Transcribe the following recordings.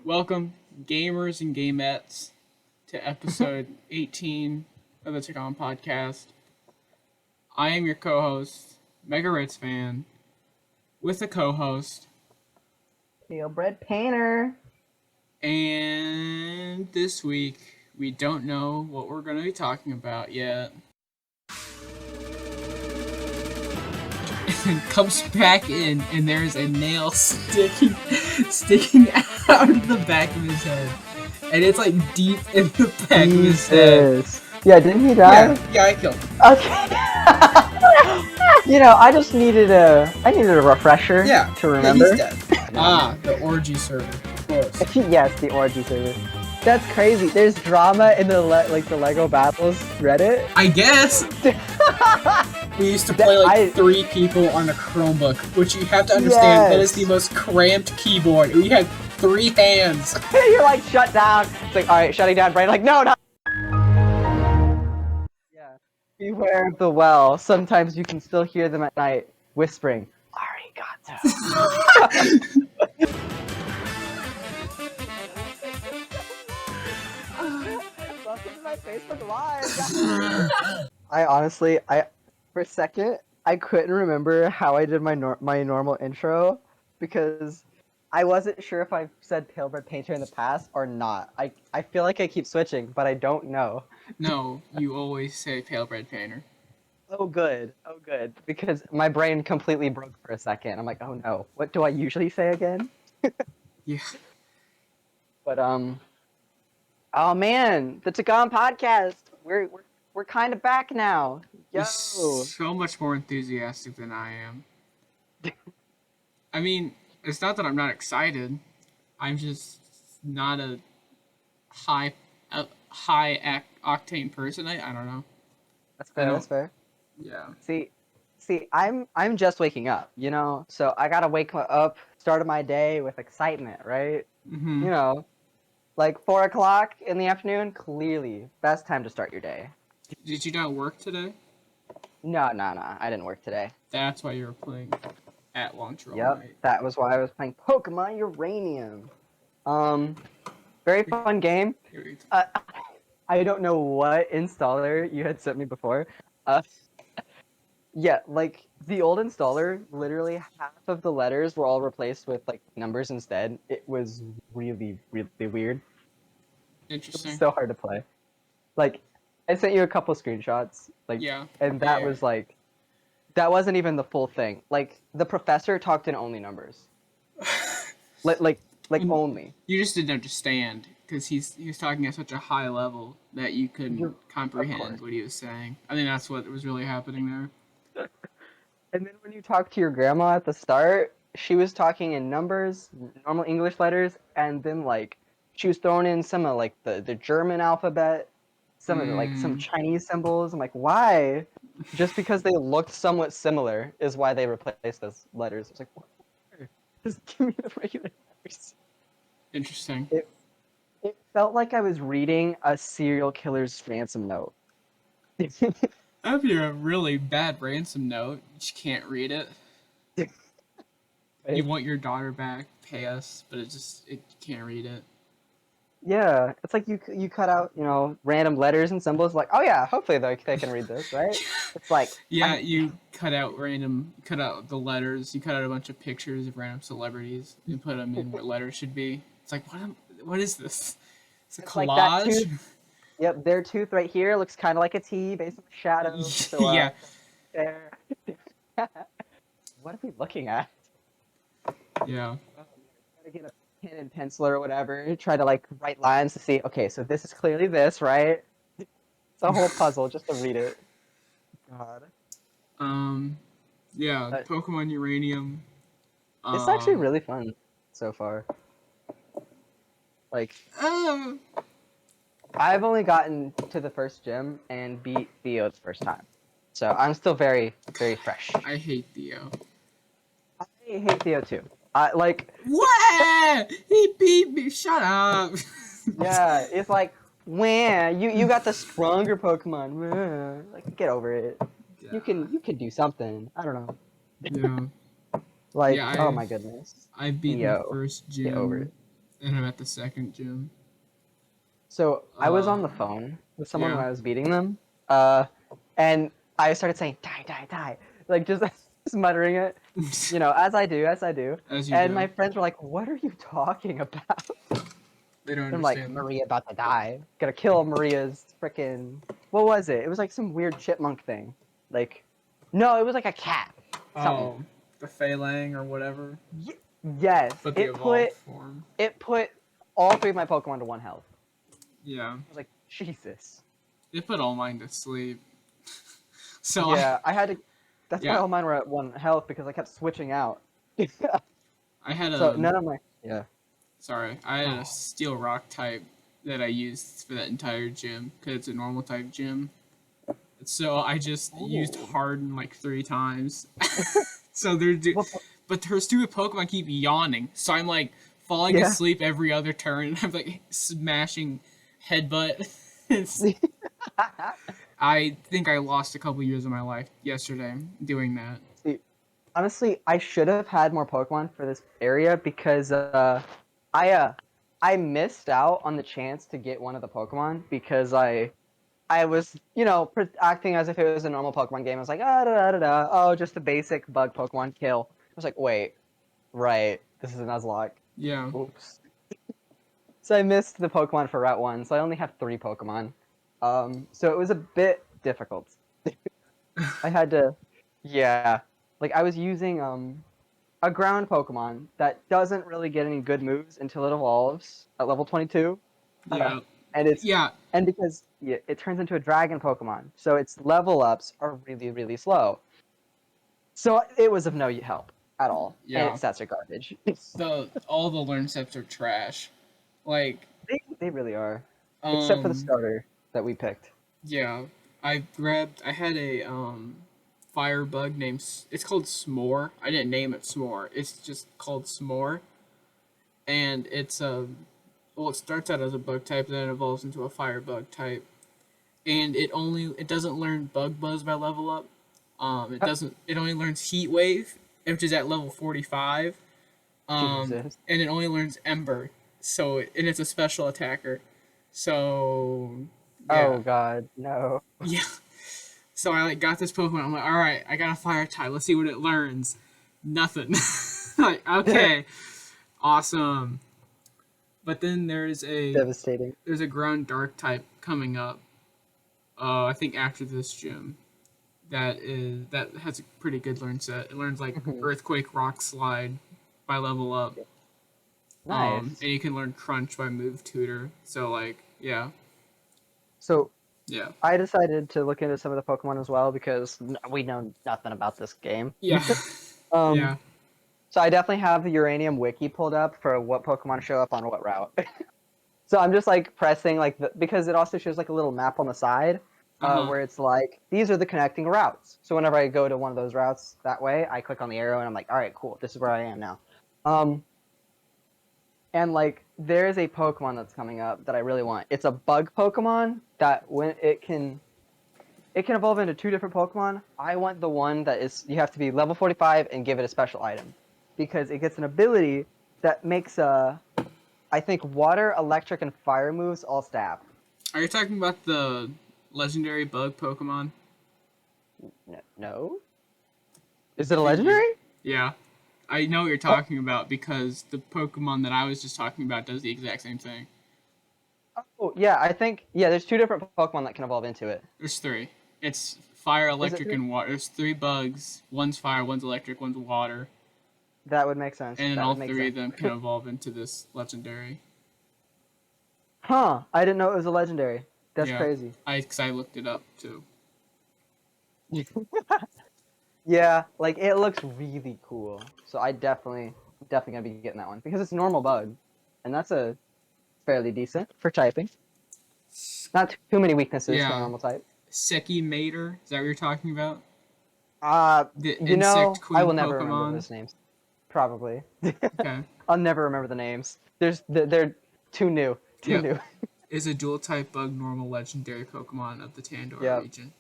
Welcome, gamers and gamettes, to episode 18 of the TGOM podcast. I am your co-host, Mega Ritz fan, with a co-host, Purebred Painter. and this week we don't know what we're going to be talking about yet. And comes back in, and there's a nail sticking out of the back of his head, and it's like deep in the back of his head. Yeah, didn't he die? Yeah, I killed him. Okay. I just needed a refresher to remember. Yeah, he's dead. The orgy server, of course. Yes, the orgy server. That's crazy. There's drama in the the Lego Battles Reddit. I guess. We used to play three people on a Chromebook, which you have to understand that is the most cramped keyboard. We had 3 hands. You're like, shut down. It's like, alright, shutting down, Brian. Like, no. Yeah. Beware of the well. Sometimes you can still hear them at night whispering, Arigato. Welcome to my Facebook Live. For a second, I couldn't remember how I did my normal intro because I wasn't sure if I said Purebred Painter in the past or not. I feel like I keep switching, but I don't know. No, you always say Purebred Painter. Oh good. Because my brain completely broke for a second. I'm like, oh no, what do I usually say again? Yeah. But oh man, the TGOM podcast. We're kind of back now. Yo. You're so much more enthusiastic than I am. I mean, it's not that I'm not excited. I'm just not a high octane person. I don't know. That's fair. That's fair. Yeah. See, I'm just waking up, so I gotta wake up, start my day with excitement, right? Mm-hmm. Like 4 o'clock in the afternoon, clearly best time to start your day. Did you not work today? No, I didn't work today. That's why you were playing at lunch all night. That was why I was playing Pokemon Uranium. Very fun game. I don't know what installer you had sent me before. Yeah, like the old installer, literally half of the letters were all replaced with like numbers instead. It was really, really weird. Interesting. It was so hard to play. Like, I sent you a couple screenshots. And that was like, that wasn't even the full thing. Like, the professor talked in only numbers. like only. You just didn't understand because he was talking at such a high level that you couldn't comprehend what he was saying. I think that's what was really happening there. And then when you talk to your grandma at the start, she was talking in numbers, normal English letters, and then like she was throwing in some of like the German alphabet, some of the, some Chinese symbols. I'm like, why? Just because they looked somewhat similar is why they replaced those letters. It's like, what? Just give me the regular letters. Interesting. It felt like I was reading a serial killer's ransom note. That'd be a really bad ransom note. You just can't read it. You want your daughter back, pay us, but you can't read it. Yeah, it's like you cut out, random letters and symbols. Like, oh yeah, hopefully they can read this, right? It's like you cut out the letters. You cut out a bunch of pictures of random celebrities and put them in what letters should be. It's like what is this? It's a collage. Like that tooth. Yep, their tooth right here looks kind of like a T based on the shadow. So, yeah. There. What are we looking at? Yeah. Gotta get a pen and pencil or whatever. Try to like write lines to see. Okay, so this is clearly this, right? It's a whole puzzle just to read it. God. Yeah, Pokemon Uranium. It's actually really fun so far. Like, I've only gotten to the first gym and beat Theo the first time. So I'm still very, very fresh. I hate Theo. I hate Theo too. What? He beat me. Shut up. Yeah, it's like, when you got the stronger Pokemon. Like, get over it. Yeah. You can do something. I don't know. Yeah. Like, oh my goodness. I've beaten the first gym. Get over it. And I'm at the second gym. So I was on the Um, phone with someone yeah. when I was beating them, and I started saying die, die, die, like just, just muttering it, as I do, as I do. As you And do. my friends were like, "What are you talking about?" They don't I'm like, understand. "Maria about to die. Gotta kill Maria's freaking. What was it? It was like some weird chipmunk thing. Like, no, it was like a cat. Something. Oh, the Feilang or whatever. Y- yes, But the it evolved put form. it put all three of my Pokemon to 1 health. Yeah. I was like, Jesus. It put all mine to sleep. So Yeah, I had to. That's why yeah, all mine were at 1 health because I kept switching out. I had So a, none of my. Yeah. I had a steel rock type that I used for that entire gym because it's a normal type gym. So I just used Oh. Harden like 3 times. So they're What? but her stupid Pokemon keep yawning. So I'm like falling Yeah. asleep every other turn, and I'm like smashing headbutt. It's, I think I lost a couple years of my life yesterday doing that. See, honestly, I should have had more Pokemon for this area because I uh, I missed out on the chance to get one of the Pokemon because I was acting as if it was a normal Pokemon game. I was like, oh, just a basic bug Pokemon kill. I was like, wait, right, this is a Nuzlocke. Yeah. Oops. So I missed the Pokemon for Route 1, so I only have 3 Pokemon. So it was a bit difficult. I had to, yeah, like I was using a ground Pokemon that doesn't really get any good moves until it evolves at level 22, Yeah. and it's Yeah. and because it turns into a dragon Pokemon, so its level ups are really really slow. So it was of no help at all, and Yeah. its stats are garbage. The all the learn sets are trash. Like, They really are, except for the um, starter that we picked. yeah. I had a firebug named it's called S'more. I didn't name it S'more. It's just called S'more, and it's a well, it starts out as a bug type, then it evolves into a firebug type, and it doesn't learn Bug Buzz by level up. It only learns Heat Wave, which is at level 45. Jesus. And it only learns Ember, and it's a special attacker. So yeah, Oh God, no. yeah. So I like got this Pokemon. I'm like, all right, I got a Fire type. Let's see what it learns. Nothing. Like, okay, awesome. But then Devastating. there's a Ground Dark type coming up. I think after this gym. That has a pretty good learn set. It learns like Mhm. Earthquake, Rock Slide by level up. Nice. And you can learn Crunch by Move Tutor. So like, yeah, So yeah, I decided to look into some of the Pokemon as well because we know nothing about this game. yeah, Um, yeah. so I definitely have the Uranium Wiki pulled up for what Pokemon show up on what route. So I'm just like pressing because it also shows like a little map on the side Uh huh. where it's like these are the connecting routes. So whenever I go to one of those routes that way, I click on the arrow and I'm like, all right, cool, this is where I am now. Um, and like there's a Pokemon that's coming up that I really want. It's a bug Pokemon that when it can evolve into 2 different Pokemon. I want the one that is you have to be level 45 and give it a special item because it gets an ability that makes I think water, electric, and fire moves all stab. Are you talking about the legendary bug Pokemon? No? Is it I a think you. legendary? Yeah, I know what you're Oh, talking about because the Pokemon that I was just talking about does the exact same thing. oh yeah, I think there's 2 different Pokemon that can evolve into it. There's three. It's fire, Is it electric, 3? and water. There's 3 bugs. One's fire, one's electric, one's water, That would make sense. and then That all would make three sense. of them can evolve into this legendary. Huh? I didn't know it was a legendary. That's Yeah, crazy. because I looked it up too. Yeah, like it looks really cool. So I definitely gonna be getting that one because it's normal bug, and that's a fairly decent for typing. Not too many weaknesses for a Yeah, normal type. Seki Mater. Is that what you're talking about? Uh, The insect I queen will never remember Pokemon. those names. Probably. Okay. I'll never remember the names. They're too new. Too Yep. new. Is a dual type bug normal legendary Pokemon of the Tandor Yeah. region.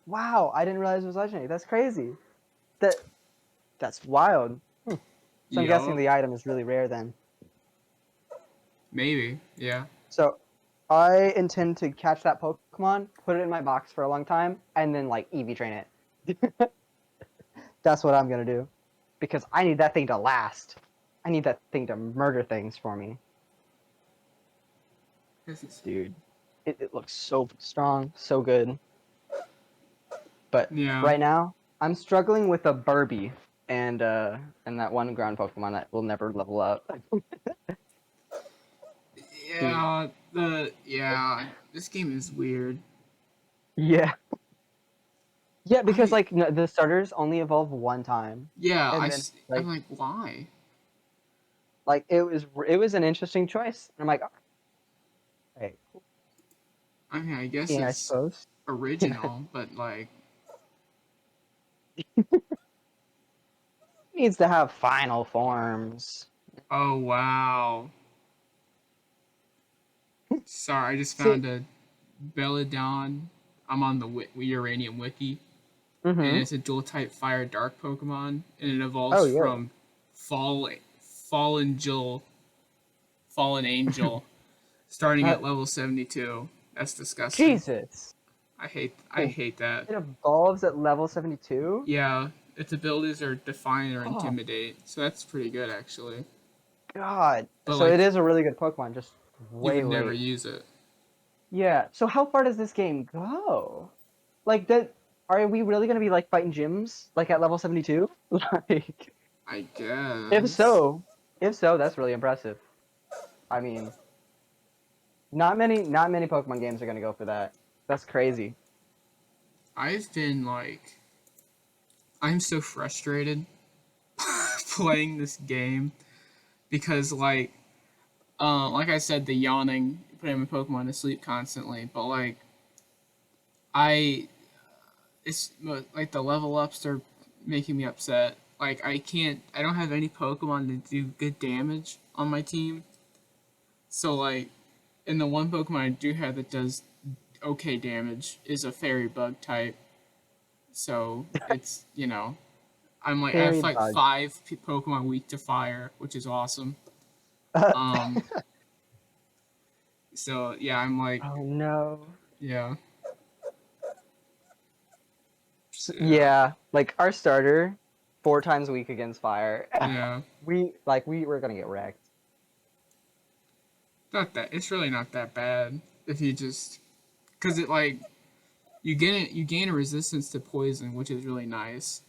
Wow, I didn't realize it was legendary. That's crazy. That that's wild. So I'm guessing Yup. the item is really rare then. Maybe. Yeah. So I intend to catch that Pokemon, put it in my box for a long time, and then like EV train it. That's what I'm gonna do. Because I need that thing to last. I need that thing to murder things for me. This is. Dude. It looks so strong, so good. But Yeah. right now, I'm struggling with a Burby and that one ground Pokemon that will never level up. Dude. Yeah. This game is weird. Yeah. Yeah, because I like the starters only evolve one time. yeah. And then I'm like like, why? it was an interesting choice. And I'm like, okay, I mean, I guess yeah, I it's suppose. original, but like, Needs to have final forms. oh wow. Sorry, I just See, found a Belladon. I'm on the Uranium Wiki, and mm-hmm. it's a dual type fire dark Pokemon, and it evolves Oh yeah. from Fall, Fallen Jill, Fallen Angel, starting Uh, at level 72. That's disgusting. Jesus. I hate that. It evolves at level 72? Yeah, its abilities are Define or Oh, Intimidate, so that's pretty good actually. God. But So it like, is a really good Pokemon, just you way would never late. use it. Yeah. So how far does this game go? Like, are we really gonna be like fighting gyms like at level 72? Like, I if guess. so, if so, that's really impressive. I mean, not many Pokemon games are gonna go for that. That's crazy. I've been I'm so frustrated playing this game because like I said, the yawning putting my Pokemon to sleep constantly. But like I, it's like the level ups are making me upset. Like I don't have any Pokemon to do good damage on my team. So like, and the one Pokemon I do have that does okay damage is a Fairy Bug type. So it's I'm like I have Fairy like bug. five Pokemon weak to fire, which is awesome. Um, so yeah, I'm like Oh no. yeah, yeah, Yeah, like our starter, 4 times weak against fire. yeah. We were gonna get wrecked. Not that it's really not that bad if you just because it like you gain a resistance to poison, which is really nice,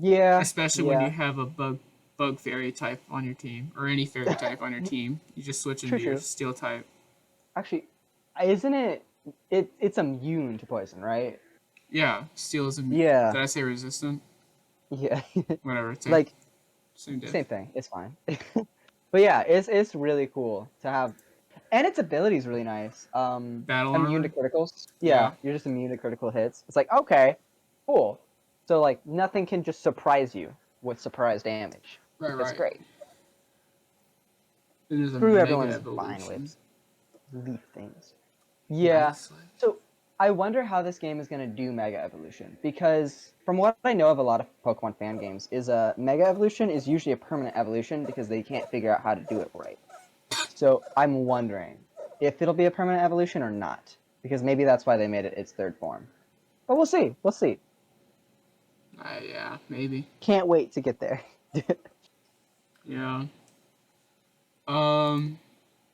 Yeah, especially when you yeah. have a bug fairy type on your team or any fairy type on your Y- team. You just switch True, into your true. steel type. Actually, isn't it's immune to poison, right? Yeah, steel is. Yeah, Did I say resistant? yeah. Whatever. Like Same diff. same thing. It's fine. But yeah, it's really cool to have, and its ability is really nice. Battle Immune to armor. criticals. Yeah. Yeah, you're just immune to critical hits. It's like okay, cool. So like nothing can just surprise you with surprise damage. Right. That's Right. great. Then there's a Screw mega everyone's spine evolution. whips. Leaf things. Yeah. Nice. So I wonder how this game is going to do Mega Evolution because from what I know of a lot of Pokemon fan games is a Mega Evolution is usually a permanent evolution because they can't figure out how to do it right. So I'm wondering if it'll be a permanent evolution or not because maybe that's why they made it its third form. But we'll see. We'll see. Yeah, maybe. Can't wait to get there. Yeah. Um,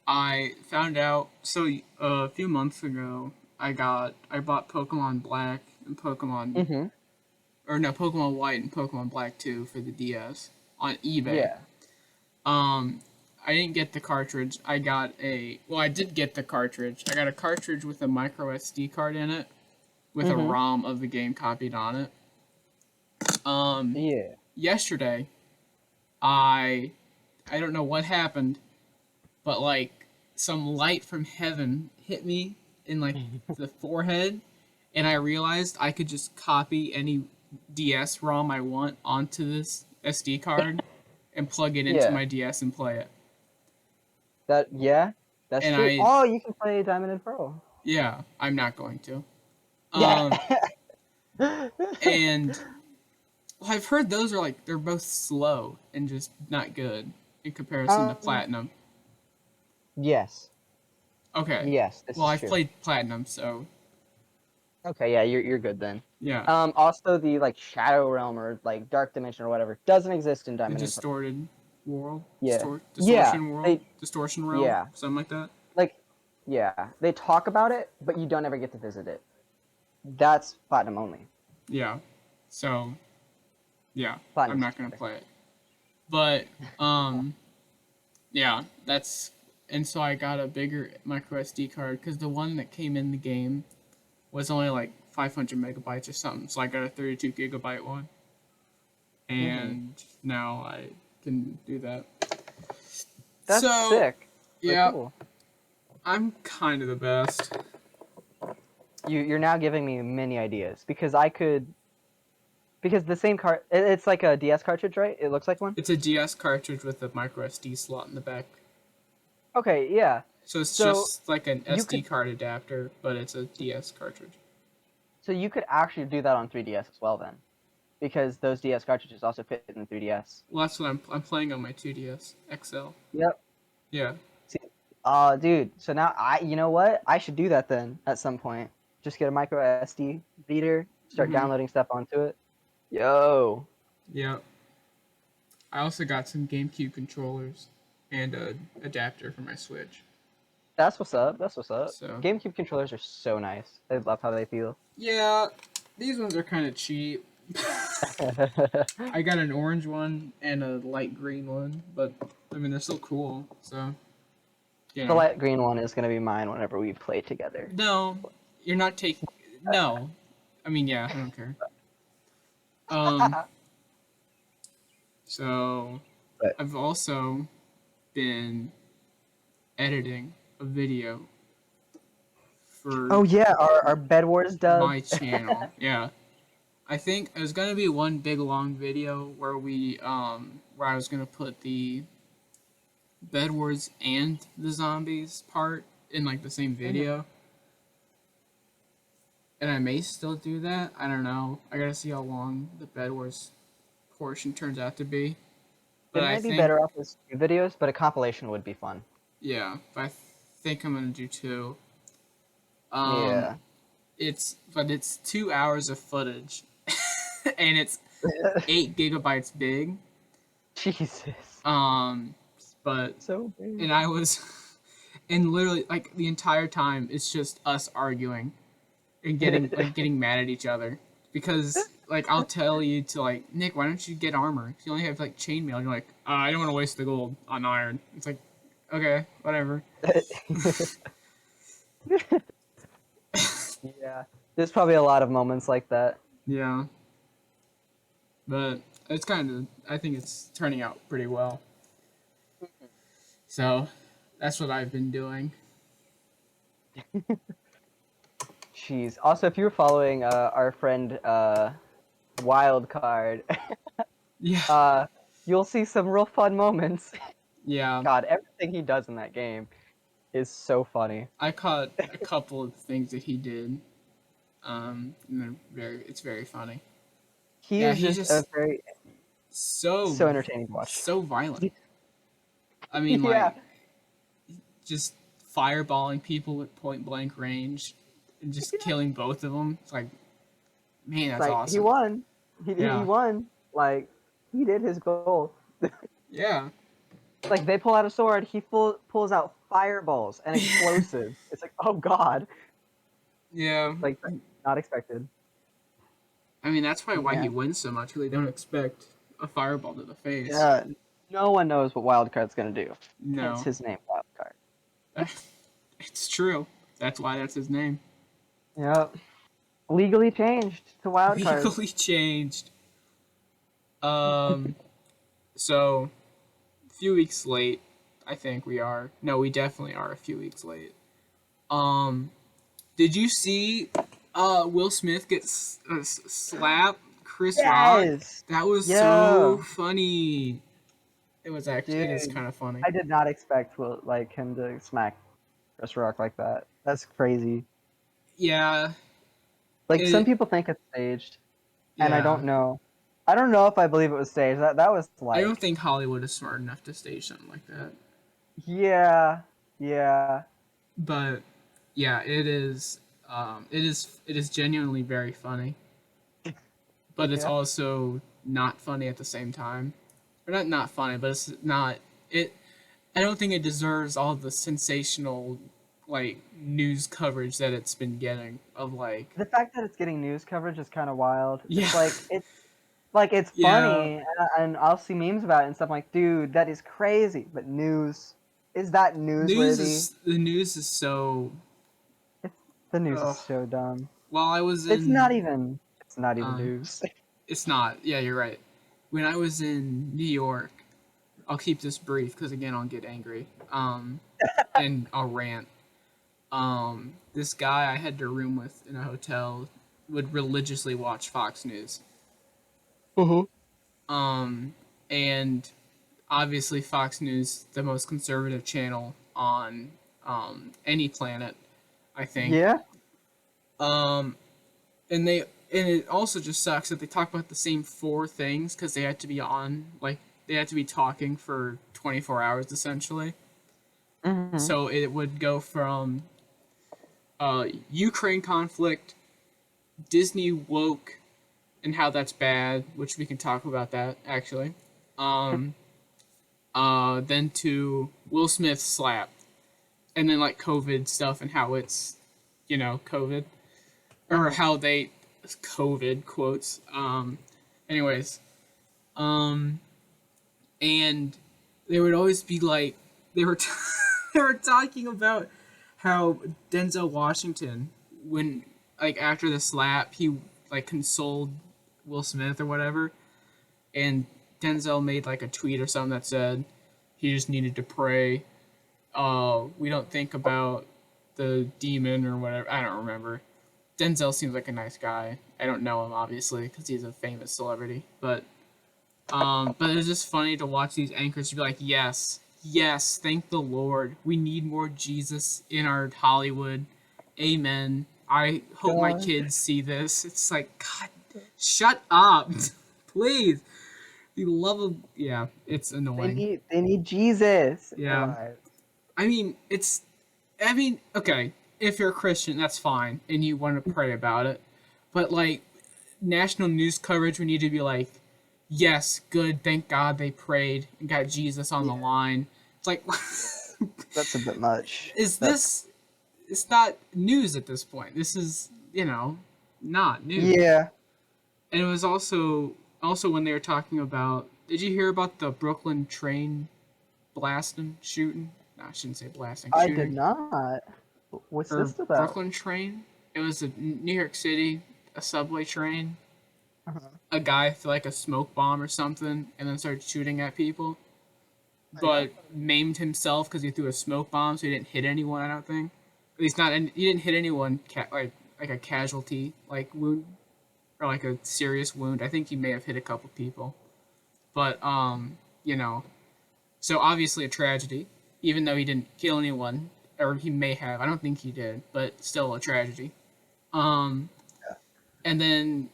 I found out so a few months ago. I bought Pokemon Black and Mhm. Pokemon White and Pokemon Black 2 for the DS on eBay. Yeah. Um, I didn't get the cartridge. I did get the cartridge. I got a cartridge with a micro SD card in it with a Mhm. ROM of the game copied on it. Um, Yeah. Yesterday, I I don't know what happened, but like some light from heaven hit me in like the forehead, and I realized I could just copy any DS ROM I want onto this SD card and plug it into Yeah. my DS and play it. Yeah, that's And true. I Oh, you can play Diamond and Pearl. Yeah, I'm not going to. Yeah. Um and well, I've heard those are like they're both slow and just not good in comparison to um, Platinum. Yes. Okay. Yes, this Well, is I've true. played Platinum, so Okay, yeah, you're good then. yeah. Also the like Shadow Realm or like Dark Dimension or whatever doesn't exist in The Diamond and Pearl. distorted world, Yeah. Yeah. distortion world, They distortion realm, yeah. something like that. Like yeah. They talk about it, but you don't ever get to visit it. That's Platinum only. Yeah. So yeah, I'm Platinum's not gonna better. play it. But yeah, that's and so I got a bigger micro SD card because the one that came in the game was only like 500 megabytes or something. So I got a 32 gigabyte one, Hmm. and now I can do that. That's So sick. Really yeah, cool. I'm kind of the best. You're now giving me many ideas because I could because the same card it's like a DS cartridge, right? It looks like one. It's a DS cartridge with a micro SD slot in the back. Okay, yeah. So it's So just like an you SD could card adapter, but it's a DS cartridge. actually do that on 3DS as well then, because those DS cartridges also fit in the 3DS. Well, that's what I'm playing on my 2DS XL. Yep. Yeah. See, dude. So now you know what? I should do that then at some point. Just get a micro SD reader, start Mhm. downloading stuff onto it. Yo, Yeah. I also got some GameCube controllers and a adapter for my Switch. that's what's up. That's what's up. So GameCube controllers are so nice. I love how they feel. yeah, these ones are kind of cheap. I got an orange one and a light green one, but I mean they're still cool. So you The know, light green one is gonna be mine whenever we play together. no, you're not taking. No, I mean yeah, I don't care. Um, so But I've also been editing a video for oh yeah, our Bed Wars dub. my channel. Yeah. I think it was gonna be one big long video where I was gonna put the Bed Wars and the zombies part in like the same Mhm. video. And I may still do that. I don't know. I gotta see how long the Bed Wars portion turns out to be. But It I might be think better off as two videos, but a compilation would be fun. yeah, but I think I'm gonna do two. Um Yeah. it's 2 hours of footage and it's 8 gigabytes big. Jesus. Um, but So big. and I was, and literally like the entire time it's just us arguing and getting mad at each other because like I'll tell you to like Nick, why don't you get armor? You only have like chainmail. You're like, I don't want to waste the gold on iron. It's like, okay, whatever. Yeah. There's probably a lot of moments like that. Yeah, but it's kind of I think it's turning out pretty well. So that's what I've been doing. Jeez. Also, if you were following our friend Wildcard, Yeah, uh, you'll see some real fun moments. yeah. God, everything he does in that game is so funny. I caught a couple of things that he did. And it's very funny. He Yeah, is he's just a just very so so entertaining to watch. so violent. I mean, Yeah. like just fireballing people at point blank range and just killing both of them. It's like, man, It's that's like he awesome. won. He Yeah, won. Like he did his goal. yeah, Like they pull out a sword, he pulls out fireballs and explosives. It's like, oh god, yeah. like not expected. I mean, that's probably why he Yeah, wins so much. Because they don't expect a fireball to the face. yeah. No one knows what Wildcard's gonna do. Hence No, his name, Wildcard. it's true. That's why that's his name. Yep. Legally changed to Wildcard. Legally changed. Um. So a few weeks late. I think we are. No, we definitely are a few weeks late. Um, did you see Will Smith get slapped Chris Rock? Yes. That was so Yeah, funny. It is dude. kind of funny. I did not expect him to smack Chris Rock like that. That's crazy. Yeah, Like some it people think it's staged, and I yeah. don't know. I don't know if I believe it was staged. That was I don't like, think Hollywood is smart enough to stage something like that. yeah. Yeah. But yeah, it is genuinely very funny, but it's Yeah. also not funny at the same time. Or not funny, but it's not it. I don't think it deserves all the sensational like news coverage that it's been getting of like The fact that it's getting news coverage is kind of wild. yeah It's like it's yeah funny, and I'll see memes about it and stuff. I'm like, dude, that is crazy. But news, is that newsworthy? the news is so It's, the news is ugh. so dumb. While I was It's in not even. It's not even um news. it's not, yeah, you're right. When I was in New York, I'll keep this brief because again I'll get angry and I'll rant. This guy I had to room with in a hotel would religiously watch Fox News. Mhm. Um, and obviously Fox News, the most conservative channel on any planet, I think. Yeah. Um, and it also just sucks that they talk about the same four things because they had to be on like they had to be talking for 24 hours essentially. Hmm. So it would go from Ukraine conflict, Disney woke, and how that's bad, which we can talk about that actually. Um, then to Will Smith slap, and then like COVID stuff and how it's, COVID or Hmm. how they COVID quotes. Anyways, um, and they would always be like they were they were talking about how Denzel Washington when like after the slap he like consoled Will Smith or whatever, and Denzel made like a tweet or something that said he just needed to pray. We don't think about the demon or whatever. I don't remember. Denzel seems like a nice guy. I don't know him obviously because he's a famous celebrity, but it's just funny to watch these anchors be like, yes, yes, thank the Lord. We need more Jesus in our Hollywood. Amen. I hope my God, kids see this. It's like, God, shut up, please. The love of yeah, it's they annoying. need Jesus in their Yeah, lives. I mean, okay, if you're a Christian, that's fine, and you want to pray about it. But like national news coverage, we need to be like, yes, good, thank God they prayed and got Jesus on the Yeah, line. It's like, that's a bit much. is That's this? It's not news at this point. This is not news. yeah. And it was also when they were talking about. Did you hear about the Brooklyn train blasting, shooting? No, I shouldn't say blasting, I did shooting. not. What's Or this about? Brooklyn train. It was a New York City, a subway train. Uh-huh. A guy threw like a smoke bomb or something, and then started shooting at people, Oh, yeah. but maimed himself because he threw a smoke bomb, so he didn't hit anyone. I don't think. At least not. He didn't hit anyone. Like a casualty like wound or like a serious wound. I think he may have hit a couple people, but you know, so obviously a tragedy. Even though he didn't kill anyone, or he may have. I don't think he did, but still a tragedy. Um, and then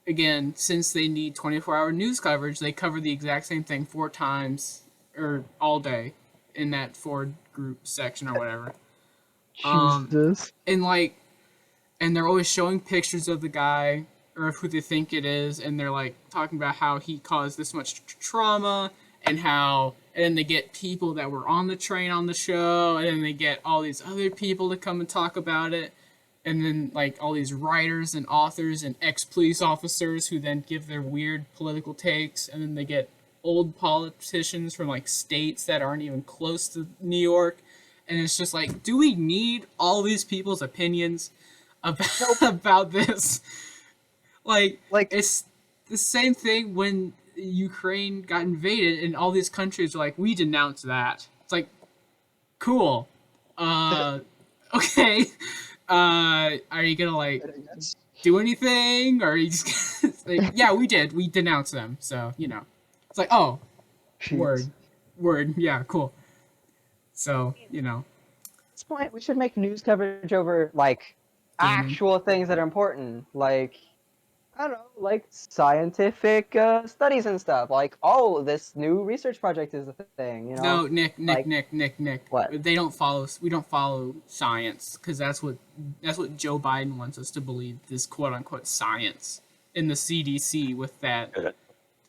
again, since they need 24-hour news coverage, they cover the exact same thing four times or all day in that Ford group section or whatever. Um, Jesus. and like, and they're always showing pictures of the guy or of who they think it is, and they're like talking about how he caused this much trauma and how, and then they get people that were on the train on the show, and then they get all these other people to come and talk about it, and then like all these writers and authors and ex-police officers who then give their weird political takes, and then they get old politicians from like states that aren't even close to New York, and it's just like, do we need all these people's opinions about, Nope. about this? Like, Like, it's the same thing when Ukraine got invaded, and all these countries are like, we denounce that. It's like, cool. Uh, okay. Are you gonna like do anything, or are you just like, yeah, we did. We denounced them. So it's like, oh, jeez. word, word, yeah, cool. So At this point, we should make news coverage over like gaming. actual things that are important, like I don't know, like scientific studies and stuff. Like, oh, this new research project is a thing, you know? No, Nick, Nick, Like, Nick, Nick, Nick. what? They don't follow. We don't follow science because that's what Joe Biden wants us to believe. This quote unquote science in the CDC with that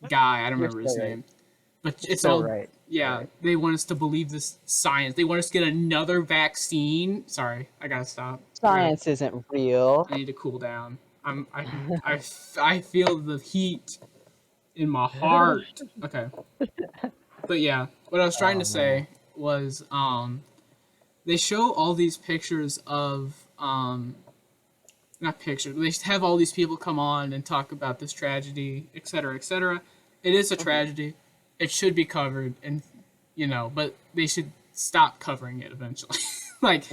guy. I don't You're remember his so right. name, but You're it's so all right. So yeah. right. They want us to believe this science. They want us to get another vaccine. Sorry, I gotta stop. Science isn't real. I need to cool down. I feel the heat in my heart. Okay, but yeah, what I was trying to Oh man. say was they show all these pictures of not pictures. They have all these people come on and talk about this tragedy, etc., etc. It is a Mhm. tragedy. It should be covered, and but they should stop covering it eventually. Like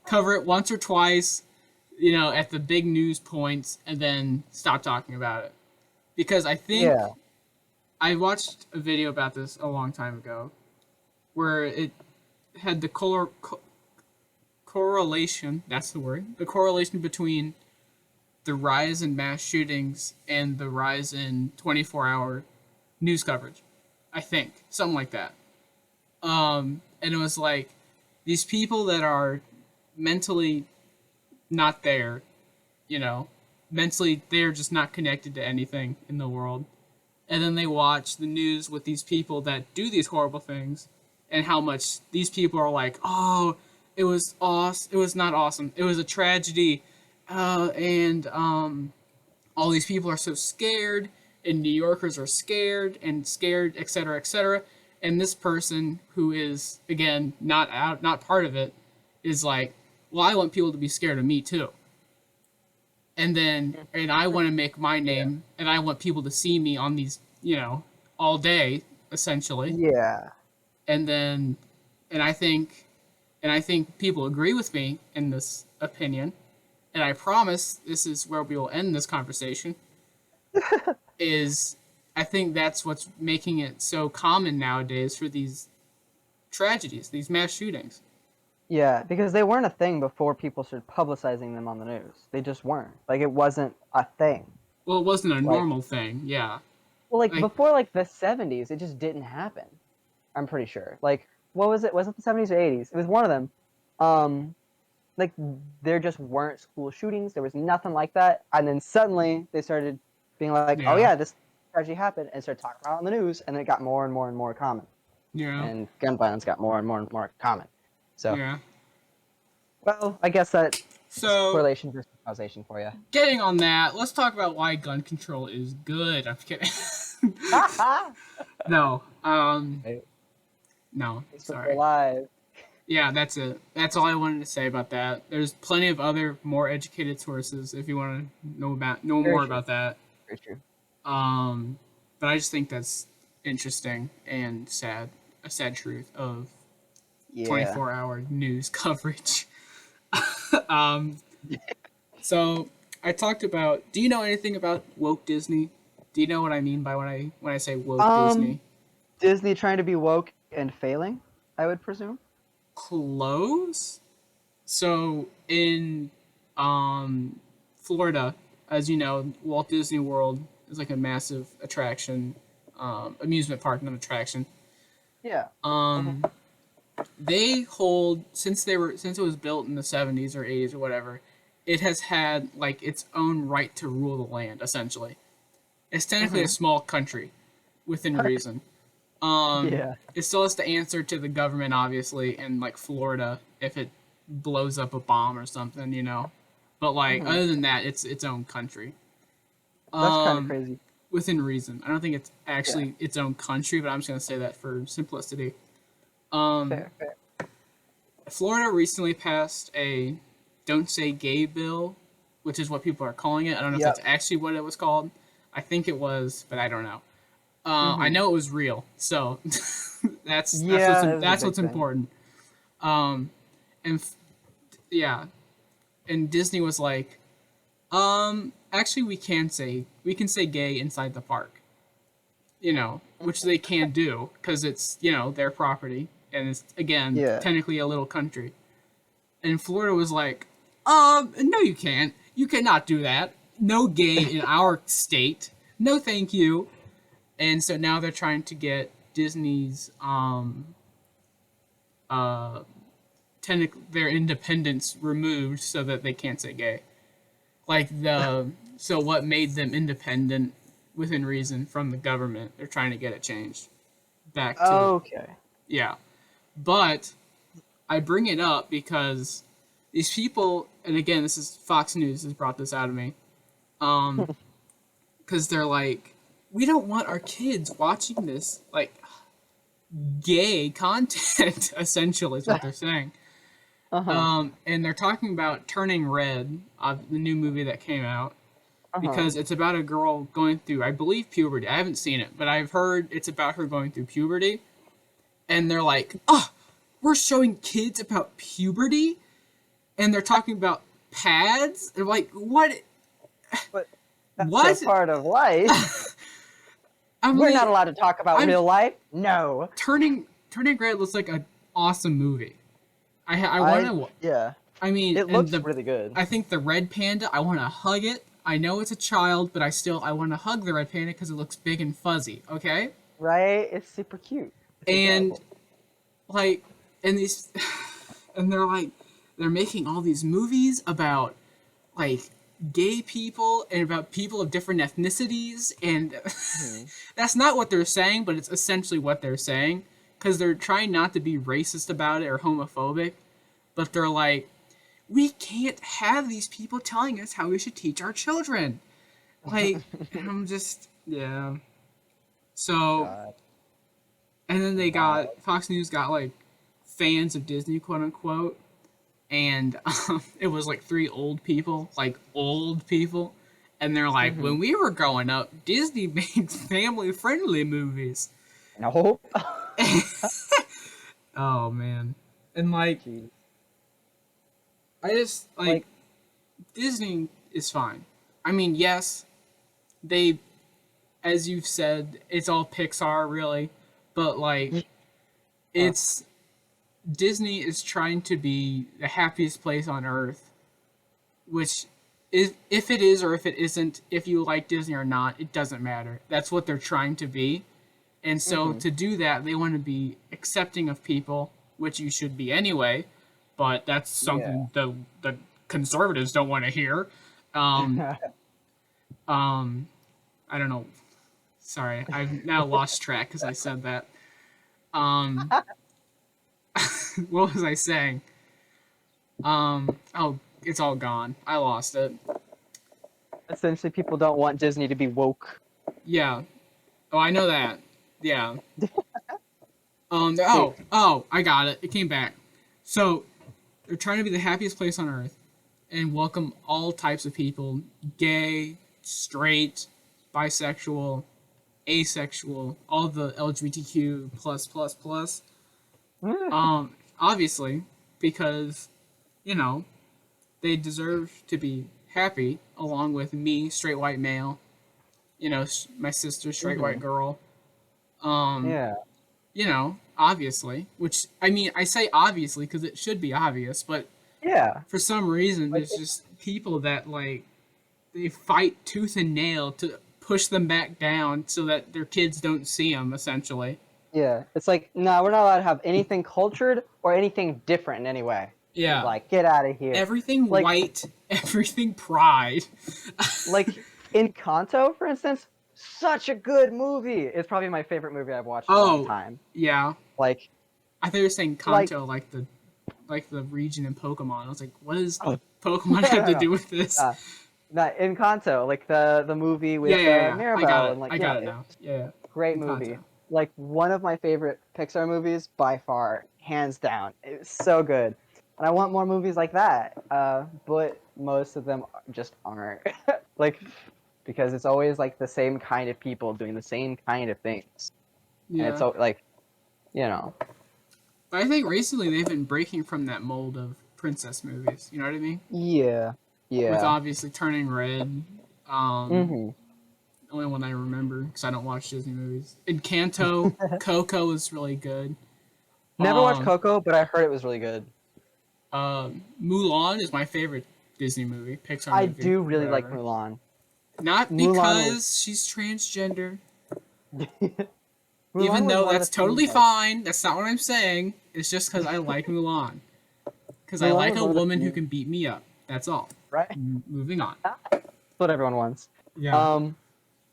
cover it once or twice, at the big news points, and then stop talking about it. Because I think Yeah. I watched a video about this a long time ago, where it had the correlation. That's the word. The correlation between the rise in mass shootings and the rise in 24-hour news coverage. I think something like that. And it was like these people that are mentally not there, you know, mentally they're just not connected to anything in the world. And then they watch the news with these people that do these horrible things and how much these people are like, oh, it was awesome. It was not awesome. It was a tragedy. And all these people are so scared, and New Yorkers are scared, etc., etc. And this person who is again not part of it, is like, well, I want people to be scared of me too. And I want to make my Yeah. name, and I want people to see me on these, all day essentially. Yeah. And then, and I think, and I think people agree with me in this opinion. And I promise this is where we will end this conversation. Is I think that's what's making it so common nowadays for these tragedies, these mass shootings. Yeah, because they weren't a thing before people started publicizing them on the news. They just weren't. Like it wasn't a thing. Well, it wasn't a Like normal thing, yeah. well, like Like, before like the 70s, it just didn't happen. I'm pretty sure. Like what was it? Was it the 70s or 80s? It was one of them. Um like there just weren't school shootings. There was nothing like that. And then suddenly they started being like, "Oh yeah, yeah, this tragedy happened," and started talking about it on the news, and then it got more and more and more common. yeah, And gun violence got more and more and more common. So, yeah. well, I guess that is So, correlation versus causation for you. getting on that, let's talk about why gun control is good. I'm kidding. No, Hey, no, thanks for sorry. alive. Yeah, that's it. That's all I wanted to say about that. There's plenty of other more educated sources if you want to know Very more true. about that. Very true. Um, but I just think that's interesting and sad. A sad truth of Yeah. 24-hour news coverage. um, so I talked about. Do you know anything about woke Disney? Do you know what I mean by when I say woke Um, Disney? Disney trying to be woke and failing, I would presume. Close. So in Florida, as you know, Walt Disney World is like a massive attraction, amusement park, not attraction. Yeah. Mhm. Um, they hold since it was built in the 70s or 80s or whatever, it has had like its own right to rule the land. Essentially, it's technically a Mhm. small country within reason. Um, Yeah. it still has to answer to the government, obviously, in like Florida if it blows up a bomb or something. But like Mhm. other than that, it's its own country. That's kind of Um, crazy. within reason. I don't think it's Yeah. actually its own country, but I'm just gonna say that for simplicity. Um, Fair. Fair. Florida recently passed a "Don't Say Gay" bill, which is what people are calling it. I don't know if Yep. that's actually what it was called. I think it was, but I don't know. I Mhm. know it was real, so Yeah, it was a that's big what's thing. important. Um, and yeah, and Disney was like, actually, we can say gay inside the park, which they can do because it's their property and it's again Yeah. technically a little country. And Florida was like, no, you can't. You cannot do that. no gay in our state. No, thank you. And so now they're trying to get Disney's uh their independence removed so that they can't say gay. Like so what made them independent within reason from the government, they're trying to get it changed back to Okay. yeah. But I bring it up because these people, and again, this is Fox News has brought this out of me, because they're like, we don't want our kids watching this like gay content. Essentially, is what they're saying. And they're talking about Turning Red, the new movie that came out, because it's about a girl going through, I believe, puberty. I haven't seen it, but I've heard it's about her going through puberty. And they're like, oh, we're showing kids about puberty? And they're talking about pads? And I'm like, what? But that's What? a part of life. I mean, We're not allowed to talk about real life. No. Turning Red looks like an awesome movie. I want to. Yeah. I mean, It looks really good. I think the red panda, I want to hug it. I know it's a child, but I want to hug the red panda because it looks big and fuzzy. Okay. Right? It's super cute. It's And adorable. like, and these, and they're making all these movies about like gay people and about people of different ethnicities, and that's not what they're saying, but it's essentially what they're saying, because they're trying not to be racist about it or homophobic, but they're like, we can't have these people telling us how we should teach our children. Like, and I'm just, yeah. So, God. and then they got, Fox News got like fans of Disney, quote unquote, and it was like three old people, and they're like, when we were growing up, Disney made family-friendly movies. No. Oh man, and like, Jeez. I just like Disney is fine. I mean, yes, they, as you've said, it's all Pixar really, but like, it's Disney is trying to be the happiest place on earth, which is, if it is or if it isn't, if you like Disney or not, it doesn't matter. That's what they're trying to be. And so to do that, they want to be accepting of people, which you should be anyway, but that's something the conservatives don't want to hear. I don't know. Sorry, I've now lost track because I said that. What was I saying? Oh, it's all gone. I lost it. Essentially, people don't want Disney to be woke. Yeah. Oh, I know that. Yeah. I got it. It came back. So, they're trying to be the happiest place on earth and welcome all types of people, gay, straight, bisexual, asexual, all the LGBTQ plus plus plus. Obviously, because, you know, they deserve to be happy along with me, straight white male, you know, my sister, straight white girl. Yeah. You know, obviously, which, I mean, I say obviously because it should be obvious, but Yeah. for some reason, there's just people that, like, they fight tooth and nail to push them back down so that their kids don't see them, essentially. Yeah. It's like, no, we're not allowed to have anything cultured or anything different in any way. Yeah. Like, get out of here. Everything like, white, everything pride. Like, Encanto, for instance, such a good movie. It's probably my favorite movie I've watched in a long time. Yeah. Like, I thought you were saying Kanto, like the region in Pokemon. I was like, what does Pokemon have to do with this? Not Encanto, like the movie with Mirabelle. And like, I got it now. Yeah. Great Encanto. movie. Like, one of my favorite Pixar movies by far, hands down. It's so good. And I want more movies like that. But most of them just aren't. Like, because it's always like the same kind of people doing the same kind of things. Yeah. And it's so, like, you know. But I think recently they've been breaking from that mold of princess movies. You know what I mean? Yeah. Yeah. With obviously Turning Red. Only one I remember because I don't watch Disney movies. Encanto, Coco is really good. Never watched Coco, but I heard it was really good. Mulan is my favorite Disney movie, Pixar movie. I do really like Mulan. Not Mulan because she's transgender, Mulan even was though one of that's the few totally that fine. That's not what I'm saying. It's just because I like Mulan. Because I Mulan like was a one of the woman who few, can beat me up. That's all. right? Moving on. That's what everyone wants. Yeah, Um,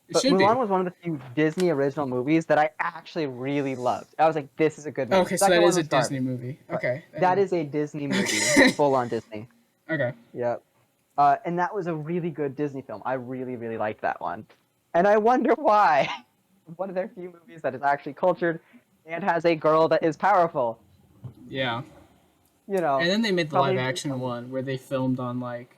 it but should be. Mulan was one of the few Disney original movies that I actually really loved. I was like, this is a good movie. Okay, so that Second one is a was Disney garbage, movie. but Okay. that is a Disney movie, full on Disney. Okay. Yep. And that was a really good Disney film. I really, really liked that one. And I wonder why. One of their few movies that is actually cultured and has a girl that is powerful. Yeah. You know, And then they made the live probably. action one where they filmed on like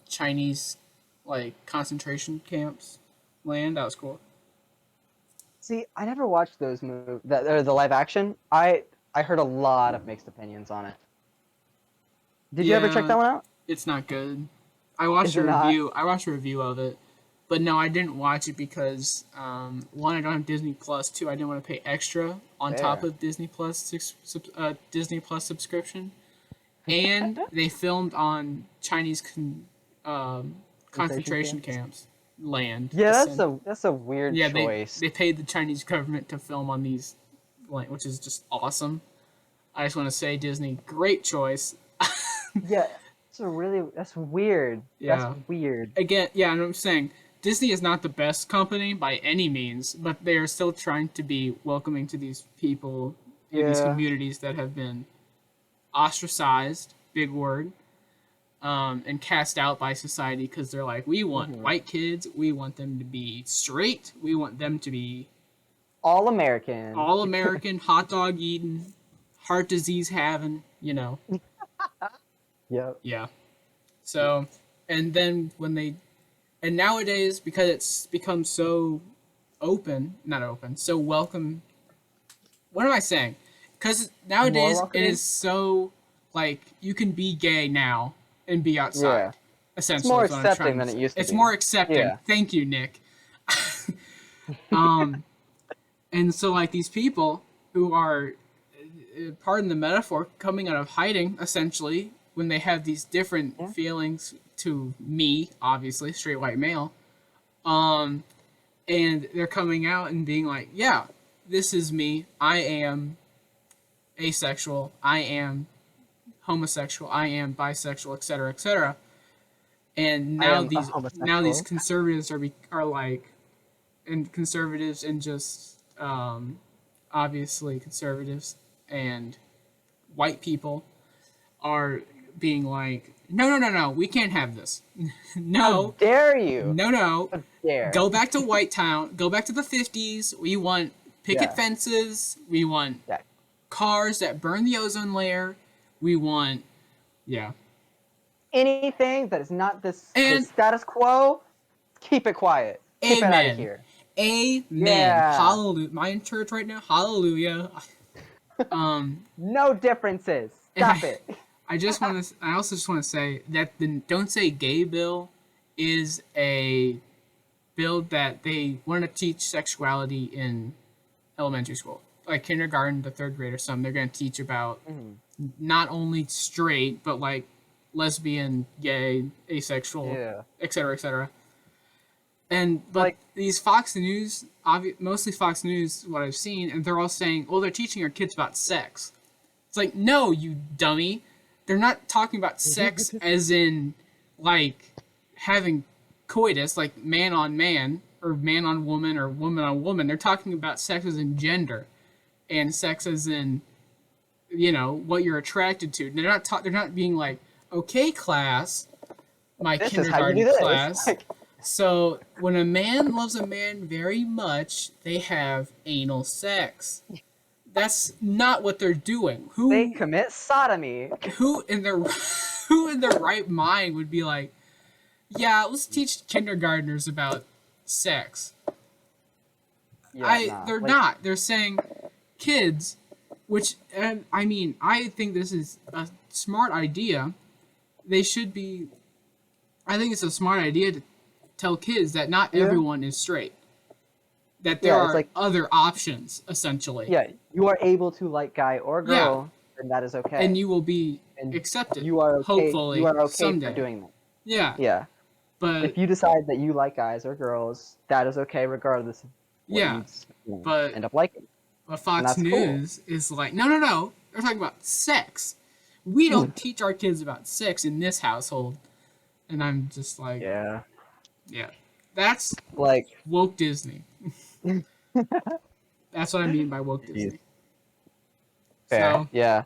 Chinese like concentration camps land. That was cool. See, I never watched those movies. The live action. I heard a lot of mixed opinions on it. Did you ever check Yeah, that one out? it's not good. I watched Is a it not? review. I watched a review of it, but no, I didn't watch it because one, I don't have Disney Plus. Two, I didn't want to pay extra on top Fair. of Disney Plus subscription, and they filmed on Chinese concentration camps land. Yeah, that's a weird Yeah, choice. they paid the Chinese government to film on these, like, which is just awesome. I just want to say Disney, great choice. Yeah, that's weird. That's Yeah. weird. Again, yeah, and I'm saying Disney is not the best company by any means, but they are still trying to be welcoming to these people in these Yeah. communities that have been ostracized, big word, and cast out by society because they're like, we want Mhm. white kids, we want them to be straight, we want them to be All American. all American, hot dog eating, heart disease having, Yep. Yeah. So, and then and nowadays, because it's become so not open, so welcome. What am I saying? Because More nowadays it welcoming. is so, like, you can be gay now and be outside. Yeah. It's Essentially, more is what I'm trying accepting to than it say. used to It's be. more accepting. Yeah. Thank you, Nick. um, and so, like, these people who are, pardon the metaphor, coming out of hiding, essentially, when they have these different Yeah. feelings to me, obviously, straight white male, um, and they're coming out and being like, yeah, this is me. I am asexual. I am homosexual. I am bisexual, etc., etc. And I now am a these homosexual. conservatives are like, and conservatives and just obviously conservatives and white people are being like, no, no, no, no, we can't have this. How No, dare you? no, no. How dare. Go back to White Town. Go back to the 50s. We want picket Yeah. fences. We want Yeah. cars that burn the ozone layer. We want, yeah. Anything that is not the And status quo, keep it quiet. Keep it out of amen. here. Amen. Yeah. Hallelujah. My in church right now. Hallelujah. No differences. And Stop it. I also just want to say that the Don't Say Gay bill is a bill that they want to teach sexuality in elementary school, like kindergarten to third grade or something. They're going to teach about Mhm. not only straight, but like lesbian, gay, asexual, Yeah. etc., etc. And but Like, these Fox News, mostly Fox News, what I've seen, and they're all saying, "Oh, they're teaching our kids about sex." It's like, no, you dummy. They're not talking about sex as in like having coitus, like man on man or man on woman or woman on woman. They're talking about sex as in gender and sex as in what you're attracted to. They're not being like, okay, class, my this is how you kindergarten do this. class. Like, So when a man loves a man very much, they have anal sex. That's not what they're doing. they commit sodomy. Who in their who in their right mind would be like, yeah, let's teach kindergartners about sex? Yeah, nah. They're Like, not. They're saying kids, which, and I mean, I think this is a smart idea. They should be. I think it's a smart idea to tell kids that not Yeah. everyone is straight. That there Yeah, it's are like, other options, essentially. yeah, you are able to like guy or girl, and that is okay. And you will be And accepted. you are okay. Hopefully, You are okay for someday. doing that. Yeah. Yeah. But If you decide that you like guys or girls, that is okay, regardless of what yeah, you but end up liking, and Fox that's cool. News is like, no. They're talking about sex. We don't teach our kids about sex in this household. And I'm just like, Yeah, yeah, that's like, woke Disney. That's what I mean by woke jeez. Disney. Fair, So, yeah.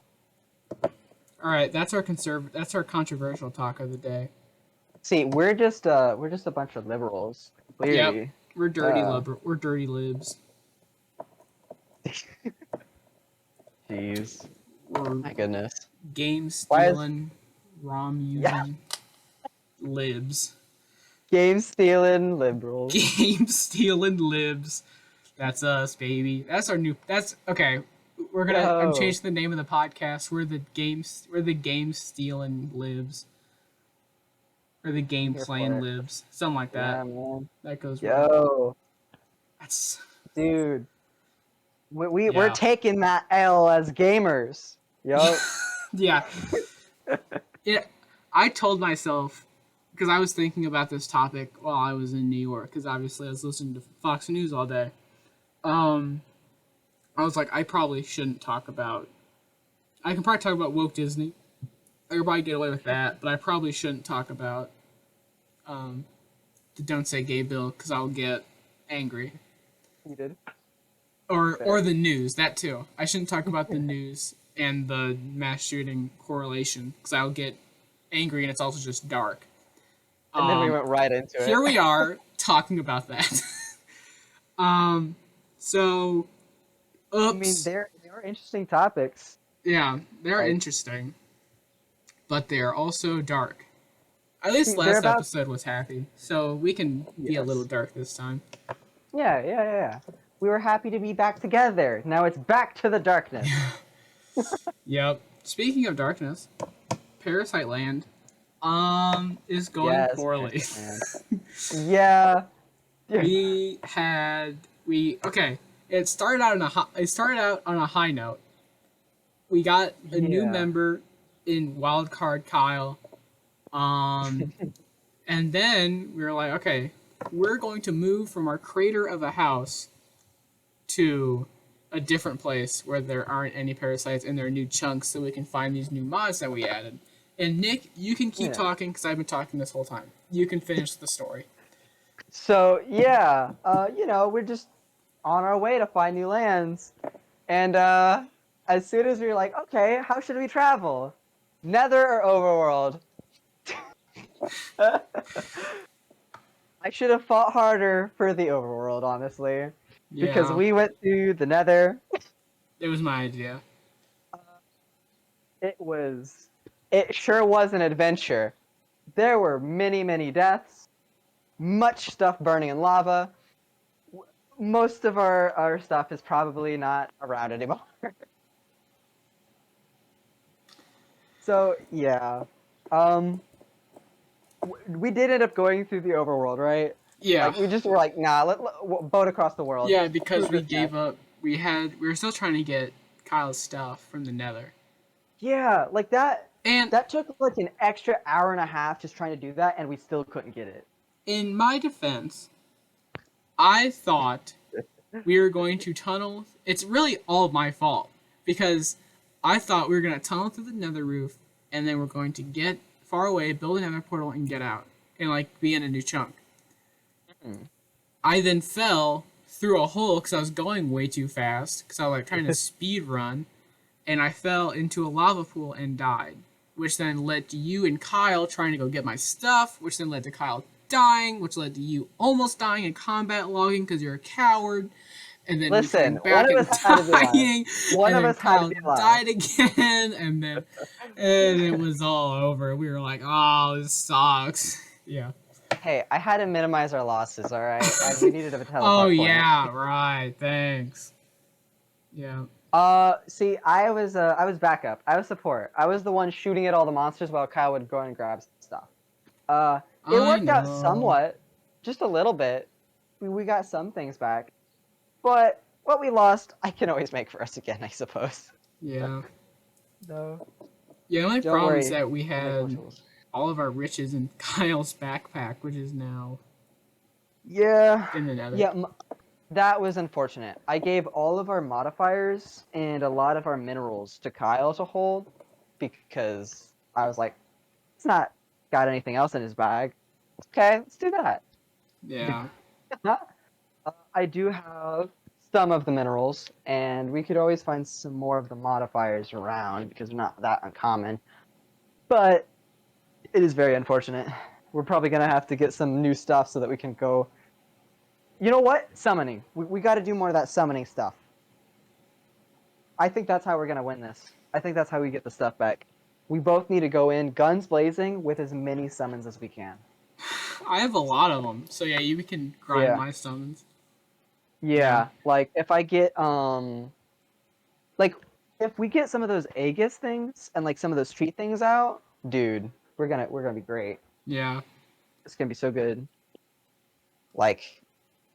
all right, that's our That's our controversial talk of the day. See, we're just a bunch of liberals, Yep, clearly. we're dirty liberal. We're dirty libs. Jeez, We're my goodness. game Why is stealing, ROM yeah using libs. game stealing liberals? Game stealing libs. That's us, baby. That's our new. That's okay. I'm Yo, changing the name of the podcast. We're the games. We're the game stealing libs. Or the I'm game here for playing it. libs. Something like that. Yeah, man. That goes well. Yo, That's dude, we're yeah. taking that L as gamers. Yo. Yeah. Yeah. I told myself because I was thinking about this topic while I was in New York because obviously I was listening to Fox News all day. Um, I was like, I probably shouldn't talk about. I can probably talk about woke Disney. I could probably get away with that, but I probably shouldn't talk about um, the Don't Say Gay bill because I'll get angry. You did. Or Fair. the news, that too. I shouldn't talk about the news and the mass shooting correlation because I'll get angry and it's also just dark. And then we went right into it. Here we are talking about that. um, so, I mean, oops. they are interesting topics. Yeah, they're Like, interesting, but they are also dark. At see, least they're last about episode was happy, so we can be a little yes. dark this time. Yeah. We were happy to be back together. Now it's back to the darkness. Yep. Speaking of darkness, Parasite Land is going Yes, poorly. Parasite Man. Yeah. We okay. It started out on a high note. We got a new Yeah. member in Wildcard Kyle. And then we were like, okay, we're going to move from our crater of a house to a different place where there aren't any parasites and there are new chunks so we can find these new mods that we added. And Nick, you can keep Yeah. talking because I've been talking this whole time. You can finish the story. So yeah, we're just on our way to find new lands, and as soon as we were like, okay, how should we travel? Nether or Overworld? I should have fought harder for the Overworld, honestly, because Yeah, we went to the Nether. it was my idea. It sure was an adventure. There were many deaths, much stuff burning in lava. Most of our stuff is probably not around anymore. So yeah, we did end up going through the overworld, right? Yeah, Like we just were like, nah, boat across the world. yeah, Screw because we this guy. gave up. We were still trying to get Kyle's stuff from the Nether, Yeah, like that. and That took like an extra hour and a half just trying to do that, and we still couldn't get it. in my defense, I thought we were going to tunnel. It's really all my fault because I thought we were going to tunnel through the nether roof and then we're going to get far away, build another portal, and get out and like be in a new chunk. Mm. I then fell through a hole because I was going way too fast because I was like trying to speed run, and I fell into a lava pool and died, which then led to you and Kyle trying to go get my stuff, which then led to Kyle dying, which led to you almost dying in combat logging because you're a coward, and then we Listen, coming back one and of us had to be alive. dying, One and of then us had to Kyle be alive. died again, and it was all over. We were like, oh, this sucks. Yeah. Hey, I had to minimize our losses, all right? And we needed a teleport Oh point. yeah, right. Thanks. Yeah. See, I was backup. I was support. I was the one shooting at all the monsters while Kyle would go and grab stuff. It worked out somewhat, just a little bit. We got some things back, but what we lost, I can always make for us again, I suppose. Yeah. No. Yeah, the only Don't problem worry. is that we We'll make more had tools. all of our riches in Kyle's backpack, which is now Yeah. in the nether. Yeah, that was unfortunate. I gave all of our modifiers and a lot of our minerals to Kyle to hold because I was like, it's not got anything else in his bag. Okay, let's do that. Yeah. I do have some of the minerals, and we could always find some more of the modifiers around because they're not that uncommon. But it is very unfortunate. We're probably going to have to get some new stuff so that we can go. You know what? Summoning. We got to do more of that summoning stuff. I think that's how we're going to win this. I think that's how we get the stuff back. We both need to go in guns blazing with as many summons as we can. I have a lot of them, so yeah, you can grind my summons. Yeah, like if I get like if we get some of those Aegis things and like some of those street things out, dude, we're gonna be great. Yeah. It's gonna be so good. Like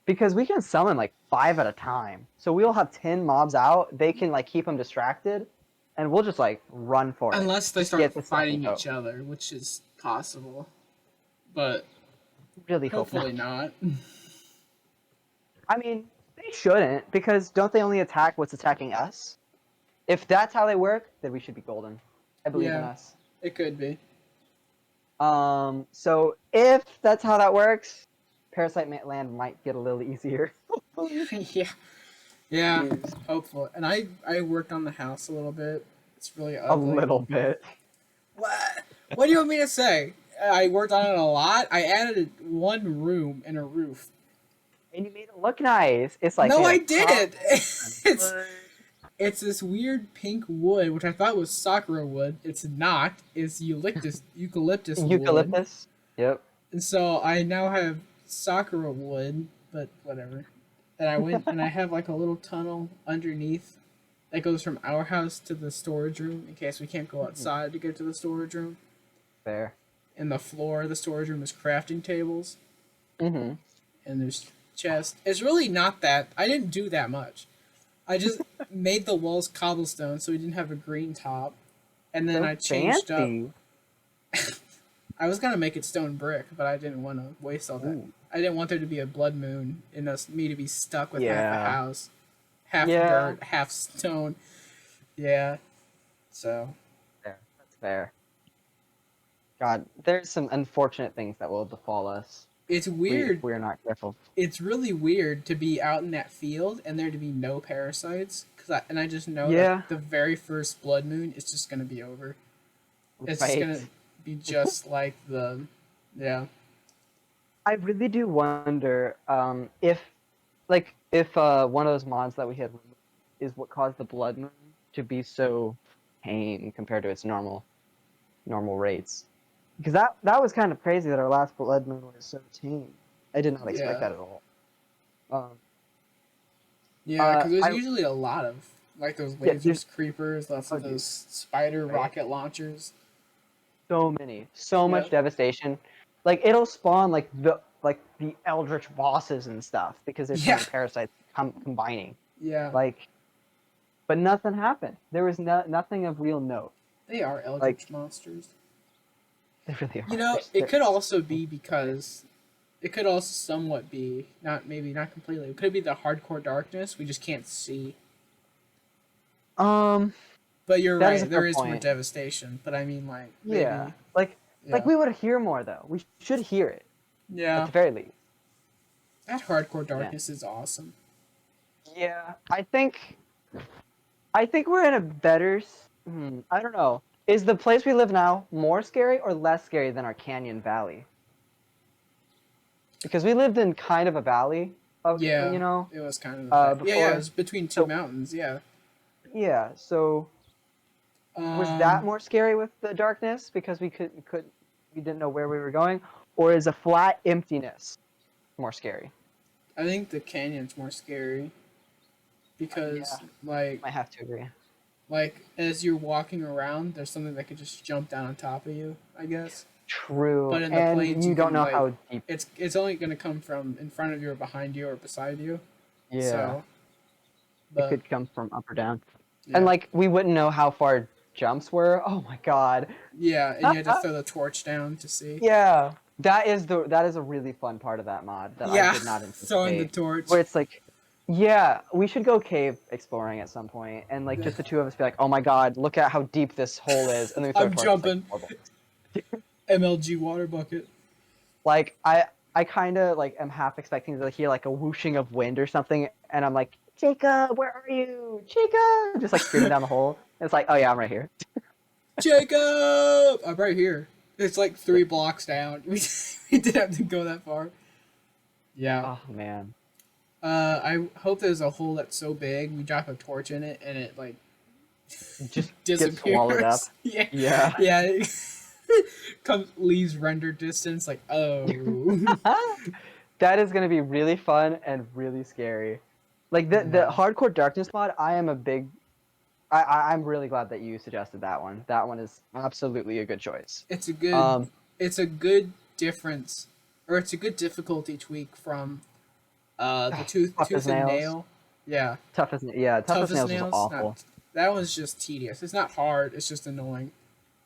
because we can summon like 5 at a time. So we'll have 10 mobs out, they can like keep them distracted, and we'll just like run for it. Unless they Just start get the stuff fighting and go. each other, which is possible. But Really hope hopefully not. I mean, they shouldn't, because don't they only attack what's attacking us? If that's how they work, then we should be golden. I believe in us. It could be. So if that's how that works, Parasite Land might get a little easier. Yeah. Yeah. Hopefully. And I worked on the house a little bit. It's really ugly. A little bit. What do you want me to say? I worked on it a lot. I added one room and a roof. And you made it look nice. It's like no, I didn't. It's this weird pink wood, which I thought was sakura wood. It's not. It's eucalyptus. Eucalyptus. Eucalyptus. Wood. Yep. And so I now have sakura wood, but whatever. And I went and I have like a little tunnel underneath that goes from our house to the storage room in case we can't go outside to get to the storage room. Fair. And the floor of the storage room is crafting tables. Mm-hmm. And there's chests. It's really not that. I didn't do that much. I just made the walls cobblestone so we didn't have a green top. And then so I changed fancy. up. I was going to make it stone brick, but I didn't want to waste all that. Ooh. I didn't want there to be a blood moon and me to be stuck with half a house. Half dirt, half stone. Yeah. So. Fair. That's fair. God, there's some unfortunate things that will befall us. It's weird. If we're not careful. It's really weird to be out in that field and there to be no parasites. I just know that the very first blood moon is just going to be over. It's just going to be just like the... Yeah. I really do wonder if one of those mods that we had is what caused the blood moon to be so tame compared to its normal rates. Because that was kind of crazy that our last blood moon was so tame. I did not expect that at all. Because there's usually a lot of like those lasers, creepers, lots of those spider rocket launchers. So many, so much devastation. Like it'll spawn like the eldritch bosses and stuff because there's so many parasites combining. Yeah. But nothing happened. There was nothing of real note. They are eldritch monsters. They really are. You know, it could also be because it could also somewhat be not completely. It could be the hardcore darkness we just can't see. But you're right. There is more devastation. But I mean, like maybe, like we would hear more though. We should hear it. Yeah. At the very least. That hardcore darkness is awesome. Yeah, I think we're in a better. I don't know. Is the place we live now more scary or less scary than our canyon valley? Because we lived in kind of a valley. You know. It was kind of. Before, it was between two mountains. Yeah. Yeah. So. Was that more scary with the darkness because we didn't know where we were going, or is a flat emptiness more scary? I think the canyon's more scary because I have to agree. Like as you're walking around, there's something that could just jump down on top of you. I guess. True. But in the plains, you don't know how deep. It's only going to come from in front of you or behind you or beside you. Yeah. So, it could come from up or down, and we wouldn't know how far jumps were. Oh my god. Yeah, and you had to throw the torch down to see. Yeah, that is a really fun part of that mod that I Yeah, did not throwing the anticipate. torch. Where it's like, yeah, we should go cave exploring at some point, and like just the two of us be like, oh my god, look at how deep this hole is, and then we throw a I'm torch. It's like, jumping. horrible. MLG water bucket. Like I kind of like am half expecting to hear like a whooshing of wind or something, and I'm like, Jacob, where are you, Jacob? Just like screaming down the hole. And it's like, oh yeah, I'm right here. Jacob! I'm right here. It's like 3 blocks down. We didn't have to go that far. Yeah. Oh man. I hope there's a hole that's so big we drop a torch in it and it like Just disappears. get swallowed up. Yeah. Yeah. Yeah. Comes leaves render distance like oh. That is gonna be really fun and really scary. Like the hardcore darkness mod, I'm really glad that you suggested that one. That one is absolutely a good choice. It's a good difference, or it's a good difficulty tweak from the tooth and nail. Yeah. Tough as nails was awful. That one's just tedious. It's not hard. It's just annoying.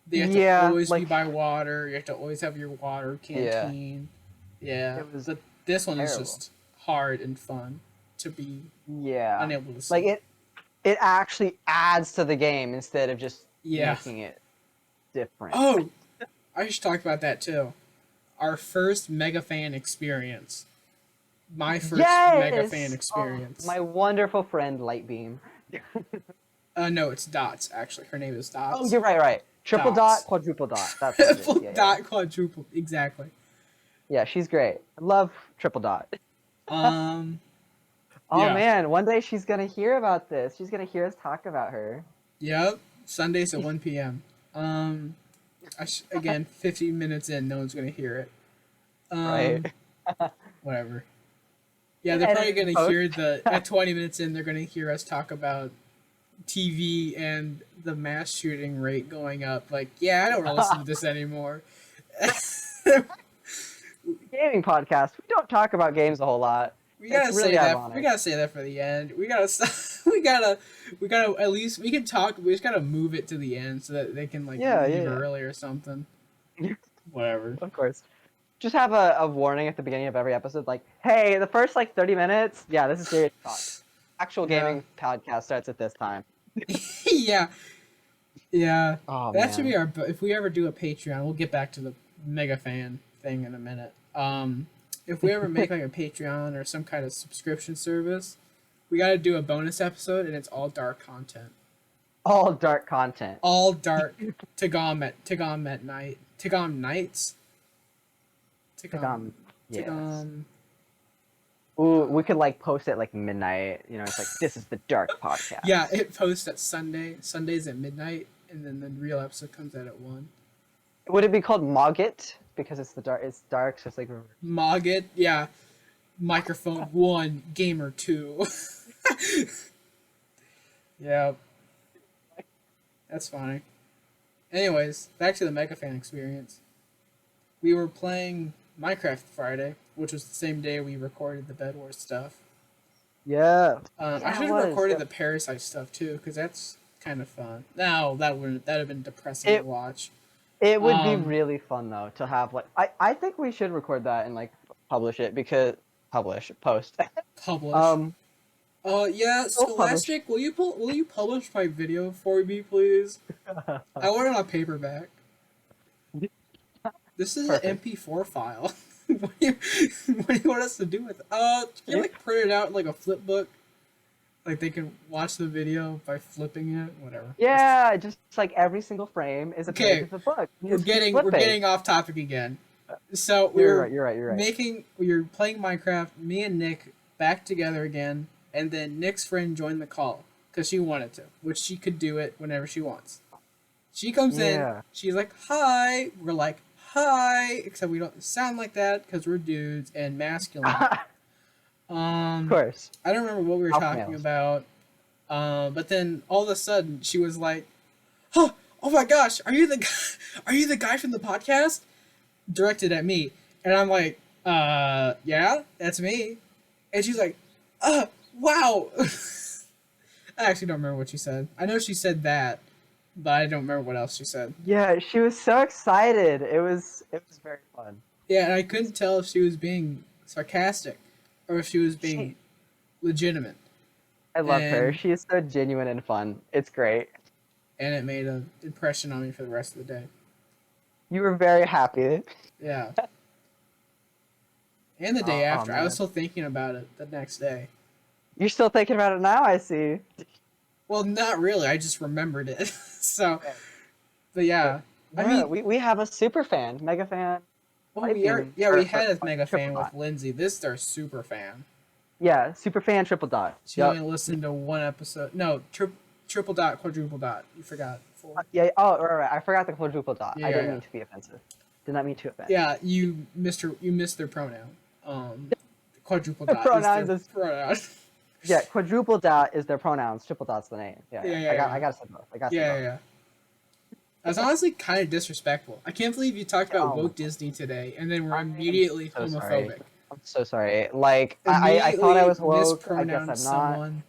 You have Yeah, to always like- be by water. You have to always have your water canteen. Yeah. It was This one is terrible. just hard and fun to be Yeah. unable to see. Like it actually adds to the game instead of just Yeah. making it different. Oh, I should talk about that too. Our first Mega Fan experience. My first Mega Fan experience. Oh, my wonderful friend Lightbeam. No, it's Dots, actually. Her name is Dots. Oh, you're right. Triple Dots. dot, quadruple dot. That's what it is. Triple Yeah, dot, quadruple. Exactly. yeah, she's great. I love triple dot. Um, Oh Yeah. man, one day she's gonna hear about this. She's gonna hear us talk about her. yep. Sundays at 1 p.m. Again, 15 minutes in, no one's going to hear it. Right. Whatever. Yeah, they're probably going to hear at 20 minutes in, they're going to hear us talk about TV and the mass shooting rate going up. Like, yeah, I don't want to listen to this anymore. Gaming podcast. We don't talk about games a whole lot. We gotta It's really say that. ironic. We gotta say that for the end. We gotta. We gotta. At least we can talk. We just gotta move it to the end so that they can like leave early or something. Whatever. Of course. Just have a warning at the beginning of every episode, like, hey, the first like 30 minutes, yeah, this is serious talk. Actual gaming podcast starts at this time. Yeah. Yeah. Oh, That should be our. If we ever do a Patreon, we'll get back to the mega fan thing in a minute. If we ever make like a Patreon or some kind of subscription service, we got to do a bonus episode, and it's all dark content. All dark content. All dark. TGOM at night. TGOM nights. TGOM. Yes. TGOM. Ooh, we could like post it like midnight. You know, it's like this is the dark podcast. Yeah, it posts at Sundays at midnight, and then the real episode comes out at 1. Would it be called Mogget because it's It's dark, so it's like. Mogget, yeah. Microphone 1, gamer 2. Yeah. That's funny. Anyways, back to the Mega Fan experience. We were playing Minecraft Friday, which was the same day we recorded the Bed Wars stuff. Yeah. I should have recorded the Parasite stuff too, because that's kind of fun. No, that'd have been depressing to watch. It would be really fun though to have like I think we should record that and like publish it because post. Publish. Yeah, Scholastic, will you publish my video for me, please? I want it on paperback. This is an MP4 file. What do you want us to do with it? Can you like print it out like a flip book? Like they can watch the video by flipping it, whatever. Yeah, just like every single frame is a page of the book. We're getting off topic again. So you're right. We were playing Minecraft. Me and Nick back together again, and then Nick's friend joined the call because she wanted to, which she could do it whenever she wants. She comes in. She's like, "Hi." We're like, "Hi," except we don't sound like that because we're dudes and masculine. Of course. I don't remember what we were talking about. But then all of a sudden she was like, "Oh my gosh, are you the guy from the podcast?" Directed at me. And I'm like, yeah, that's me. And she's like, wow. I actually don't remember what she said. I know she said that. but I don't remember what else she said. Yeah, she was so excited. It was very fun. Yeah, and I couldn't tell if she was being sarcastic or if she was She being legitimate. I love her. And She is so genuine and fun. It's great. and it made an impression on me for the rest of the day. You were very happy. Yeah. And the day Oh after. I was man. still thinking about it the next day. You're still thinking about it now, I see. Well, not really. I just remembered it. So, Okay. but But yeah. I yeah, mean, we have a super fan, mega fan, well, we are. typing Yeah, we had a mega triple fan with dot. Lindsay. This is our super fan. Yeah, super fan triple dot. She only Yep. listened to one episode. No, triple dot, quadruple dot. You forgot. Four. Yeah. Oh, right. I forgot the quadruple dot. Yeah, I yeah, didn't yeah. mean to be offensive. Did not mean to offend. Yeah, you missed her. You missed their pronoun. Quadruple dot is Pronouns their is pronoun. yeah. Quadruple dot is their pronouns. Triple dot's the name. Yeah. Yeah, Yeah. yeah, I yeah. gotta say both. I gotta say Yeah, yeah, both. yeah. That's honestly kind of disrespectful. I can't believe you talked about Oh my woke Disney today, and then we're I am immediately so sorry. homophobic. I'm so sorry. Like I thought I Immediately was woke. I guess mispronounce I'm not. someone.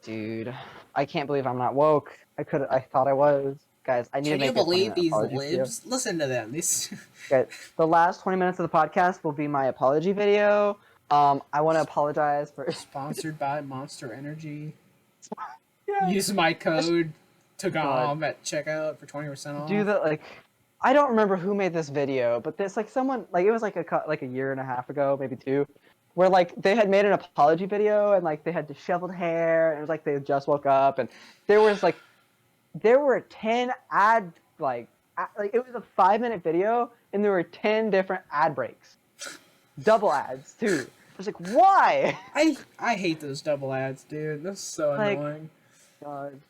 Dude, I can't believe I'm not woke. I thought I was. Guys, I need to Can you make a believe 20-minute these apology video. libs? Listen to them. These Okay, the last 20 minutes of the podcast will be my apology video. I want to apologize for. sponsored by Monster Energy. Yeah. Use my code God. TGOM at checkout for 20% off. Do the like. I don't remember who made this video, but this like someone like it was like a year and a half ago, maybe two, where like they had made an apology video and like they had disheveled hair and it was like they had just woke up and there were 10 like it was a 5-minute video and there were 10 different ad breaks, double ads too. I was like, why? I hate those double ads, dude. That's so Like, annoying. God.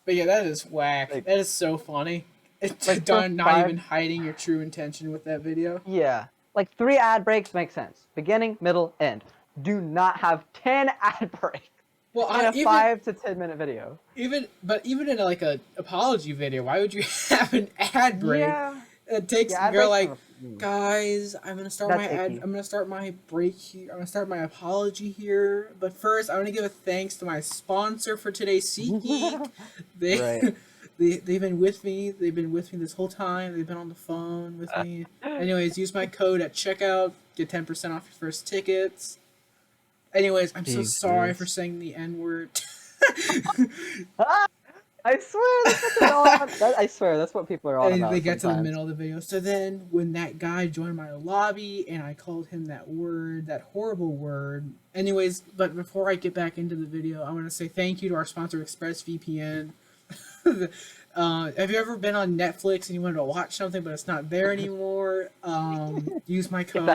But yeah, that is whack. Like- That is so funny. It's Like, for done not 5 even hiding your true intention with that video. Yeah, like 3 ad breaks make sense. Beginning, middle, end. Do not have 10 ad breaks Well, in a even 5 to 10 minute video. even in like a apology video, why would you have an ad break? Yeah. It takes Yeah, ad you're breaks like, are- guys, I'm gonna start That's my ad. icky. I'm gonna start my break here. I'm gonna start my apology here. But first, I want to give a thanks to my sponsor for today's SeatGeek. They, Right. they've been with me. They've been with me this whole time. They've been on the phone with me. Anyways, use my code at checkout. Get 10% off your first tickets. Anyways, I'm so Jesus. sorry for saying the N word. I swear that's what they're all on. I swear that's what people are on And about. they get to the sometimes. middle of the video. So then, when that guy joined my lobby and I called him that word, that horrible word. Anyways, but before I get back into the video, I want to say thank you to our sponsor, ExpressVPN. Have you ever been on Netflix and you wanted to watch something but it's not there anymore? Use my code,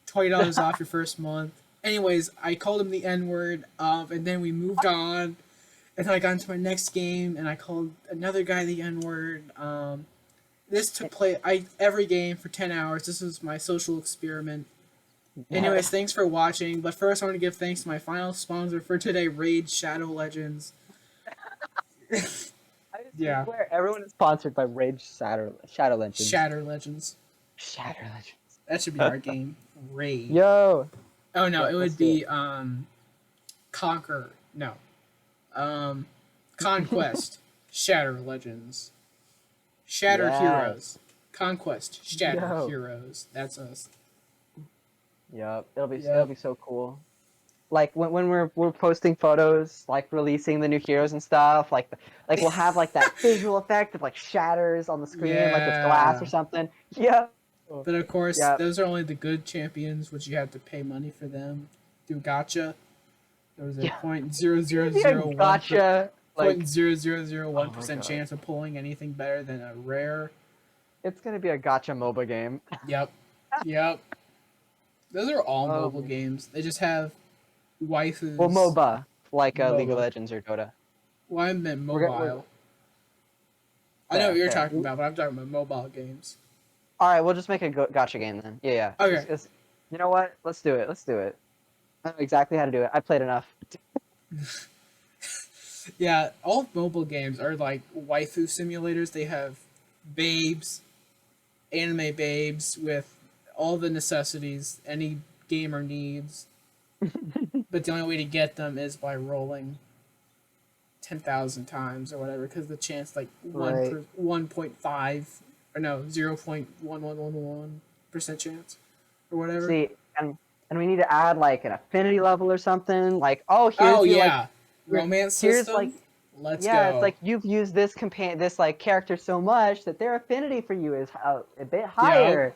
$20 off your first month. Anyways, I called him the N word, and then we moved on. And then I got into my next game, and I called another guy the N word. This took place every game for 10 hours. This was my social experiment. Anyways, thanks for watching. But first, I want to give thanks to my final sponsor for today, Raid Shadow Legends. Yeah. Swear everyone is sponsored by Rage Shadow Legends. Shatter Legends. Shadow Legends. That should be our game. Raid. Yo. Oh no, Yeah, it let's would do be Conquer. No. Conquest. Shatter Legends. Shatter Yes. Heroes. Conquest. Shatter Yo. Heroes. That's us. Yep. It'll be Yep. so cool. Like when we're posting photos, like releasing the new heroes and stuff, like we'll have like that visual effect of like shatters on the screen, like with glass or Yeah. something. Yeah. But of course, Yep. those are only the good champions, which you have to pay money for them through gotcha. There was a Yeah. point zero zero Yeah, zero one gotcha. Like 0.0001% God. chance of pulling anything better than a rare. it's gonna be a gotcha MOBA game. Yep. Yep. Those are all Oh, mobile man. games. They just have waifus. Well, MOBA, like League of MOBA. Legends or Dota. Well, I meant We're mobile. go- I know what you're Fair. talking about, but I'm talking about mobile games. All right, we'll just make a gotcha game then. Yeah. Okay. You know what? Let's do it. Let's do it. I know exactly how to do it. I played enough. Yeah, all mobile games are like waifu simulators. They have babes, anime babes with all the necessities any gamer needs. But the only way to get them is by rolling. 10,000 times or whatever, because the chance like Right. 1.5 or no 0.1111% chance or whatever. See, and we need to add like an affinity level or something. Like, oh, Oh here's your like, yeah, romance here's like, system. Let's yeah, it's go. like you've used this like character so much that their affinity for you is a bit Yep. higher.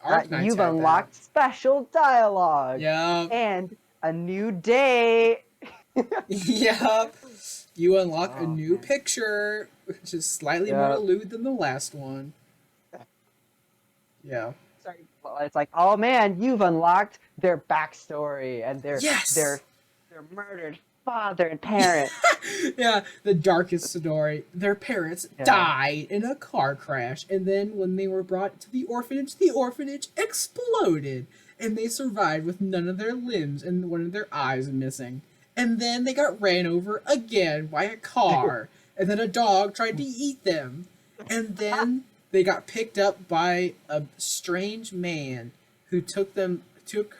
Arknights You've have that. unlocked special dialogue Yep. and a new day. Yep. You unlock a Oh new man. picture, which is slightly more Yeah. lewd than the last one. Yeah. Sorry. Well, it's like, oh man, you've unlocked their backstory and Yes. their murdered father and parent. Yeah, the darkest story. Their parents Yeah. died in a car crash, and then when they were brought to the orphanage exploded, and they survived with none of their limbs and one of their eyes missing. And then they got ran over again by a car, and then a dog tried to eat them. And then they got picked up by a strange man who took